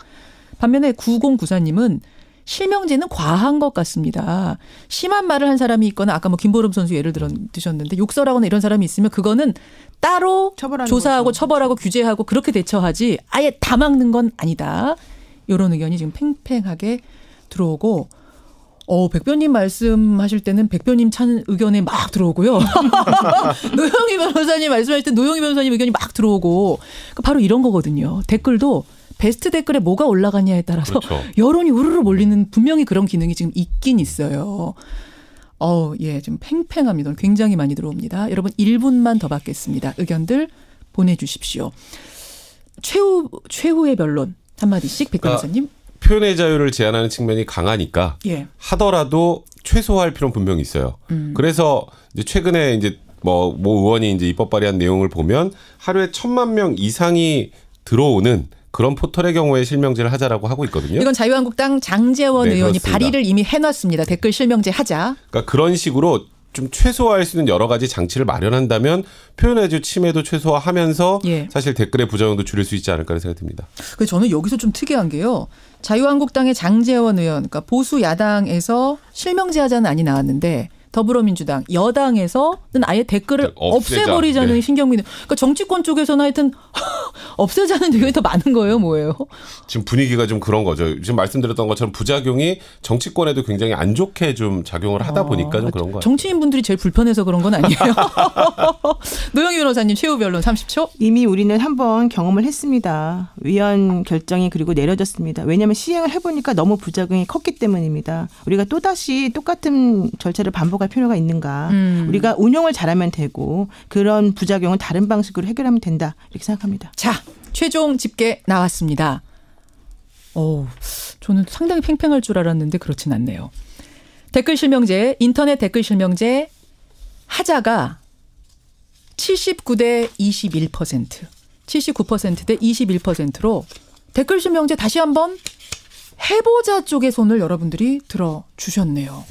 반면에 9094님은 실명제는 과한 것 같습니다. 심한 말을 한 사람이 있거나 아까 뭐 김보름 선수 예를 드셨는데 욕설하거나 이런 사람이 있으면 그거는 따로 조사하고 거죠. 처벌하고 규제하고 그렇게 대처하지 아예 다 막는 건 아니다. 이런 의견이 지금 팽팽하게 들어오고 백변님 말씀하실 때는 백변님 찬 의견에 막 들어오고요. 노영희 변호사님 말씀하실 때 노영희 변호사님 의견이 막 들어오고 바로 이런 거거든요. 댓글도 베스트 댓글에 뭐가 올라가냐에 따라서 그렇죠. 여론이 우르르 몰리는 분명히 그런 기능이 지금 있긴 있어요. 예, 좀 팽팽합니다. 굉장히 많이 들어옵니다. 여러분 1분만 더 받겠습니다. 의견들 보내주십시오. 최후의 변론 한마디씩 백 변호사님. 표현의 자유를 제한하는 측면이 강하니까 예. 하더라도 최소화할 필요는 분명히 있어요. 그래서 이제 최근에 이제 뭐 의원이 이제 입법 발의한 내용을 보면 하루에 1,000만 명 이상이 들어오는 그런 포털의 경우에 실명제를 하자라고 하고 있거든요. 이건 자유한국당 장제원 네, 의원이 그렇습니다. 발의를 이미 해놨습니다. 댓글 실명제 하자. 그러니까 그런 식으로 좀 최소화할 수 있는 여러 가지 장치를 마련한다면 표현의 자유 침해도 최소화하면서 예. 사실 댓글의 부작용도 줄일 수 있지 않을까 생각이 듭니다. 그래서 저는 여기서 좀 특이한 게요. 자유한국당의 장제원 의원, 그러니까 보수 야당에서 실명제 하자는 안이 나왔는데 더불어민주당 여당에서는 아예 댓글을 없애버리자는 네. 신경민은 그러니까 정치권 쪽에서는 하여튼 없애자는 의견이 더 많은 거예요. 뭐예요? 지금 분위기가 좀 그런 거죠. 지금 말씀드렸던 것처럼 부작용이 정치권에도 굉장히 안 좋게 좀 작용을 하다 보니까 좀 그런 거예요. 정치인분들이 제일 불편해서 그런 건 아니에요. 노영희 변호사님 최후 변론 30초. 이미 우리는 한번 경험을 했습니다. 위원 결정이 그리고 내려졌습니다. 왜냐하면 시행을 해보니까 너무 부작용이 컸기 때문입니다. 우리가 또다시 똑같은 절차를 반복할 필요가 있는가. 우리가 운용을 잘하면 되고 그런 부작용은 다른 방식으로 해결하면 된다. 이렇게 생각합니다. 자, 최종 집계 나왔습니다. 저는 상당히 팽팽할 줄 알았는데 그렇진 않네요. 댓글 실명제, 인터넷 댓글 실명제 하자가 79대 21%, 79%대 21%로 댓글 실명제 다시 한번 해보자 쪽의 손을 여러분들이 들어주셨네요.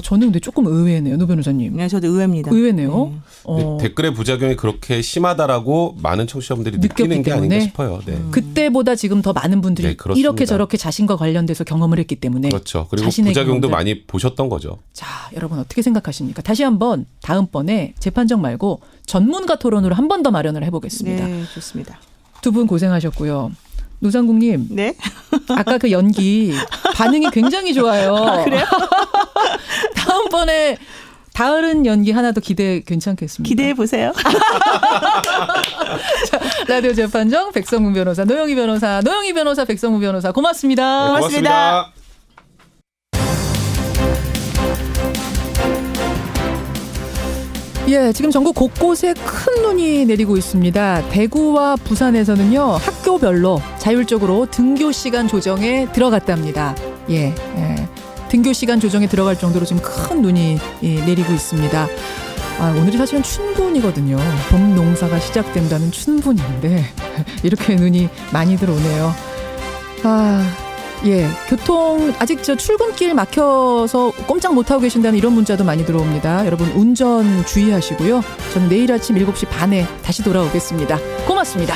저는 근데 조금 의외네요. 노 변호사님. 네, 저도 의외입니다. 의외네요. 네, 댓글의 부작용이 그렇게 심하다라고 많은 청취자분들이 느끼는 게 아닌가 싶어요. 네. 그때보다 지금 더 많은 분들이 이렇게 저렇게 자신과 관련돼서 경험을 했기 때문에. 그렇죠. 그리고 부작용도 많이 보셨던 거죠. 자, 여러분 어떻게 생각하십니까? 다시 한번 다음번에 재판정 말고 전문가 토론으로 한 번 더 마련을 해보겠습니다. 네, 좋습니다. 두 분 고생하셨고요. 노상국님. 네. 아까 그 연기 반응이 굉장히 좋아요. 아, 그래요? 다음번에 다른 연기 하나 더 괜찮겠습니까? 기대해 보세요. 자, 라디오 재판정 백성문 변호사, 노영희 변호사, 백성문 변호사 고맙습니다. 네, 고맙습니다. 예, 지금 전국 곳곳에 큰 눈이 내리고 있습니다. 대구와 부산에서는요, 학교별로 자율적으로 등교 시간 조정에 들어갔답니다. 예, 등교 시간 조정에 들어갈 정도로 지금 큰 눈이 내리고 있습니다. 오늘이 사실은 춘분이거든요. 봄 농사가 시작된다는 춘분인데 이렇게 눈이 많이 들어오네요. 예, 교통 아직 출근길 막혀서 꼼짝 못하고 계신다는 이런 문자도 많이 들어옵니다. 여러분 운전 주의하시고요. 저는 내일 아침 7시 반에 다시 돌아오겠습니다. 고맙습니다.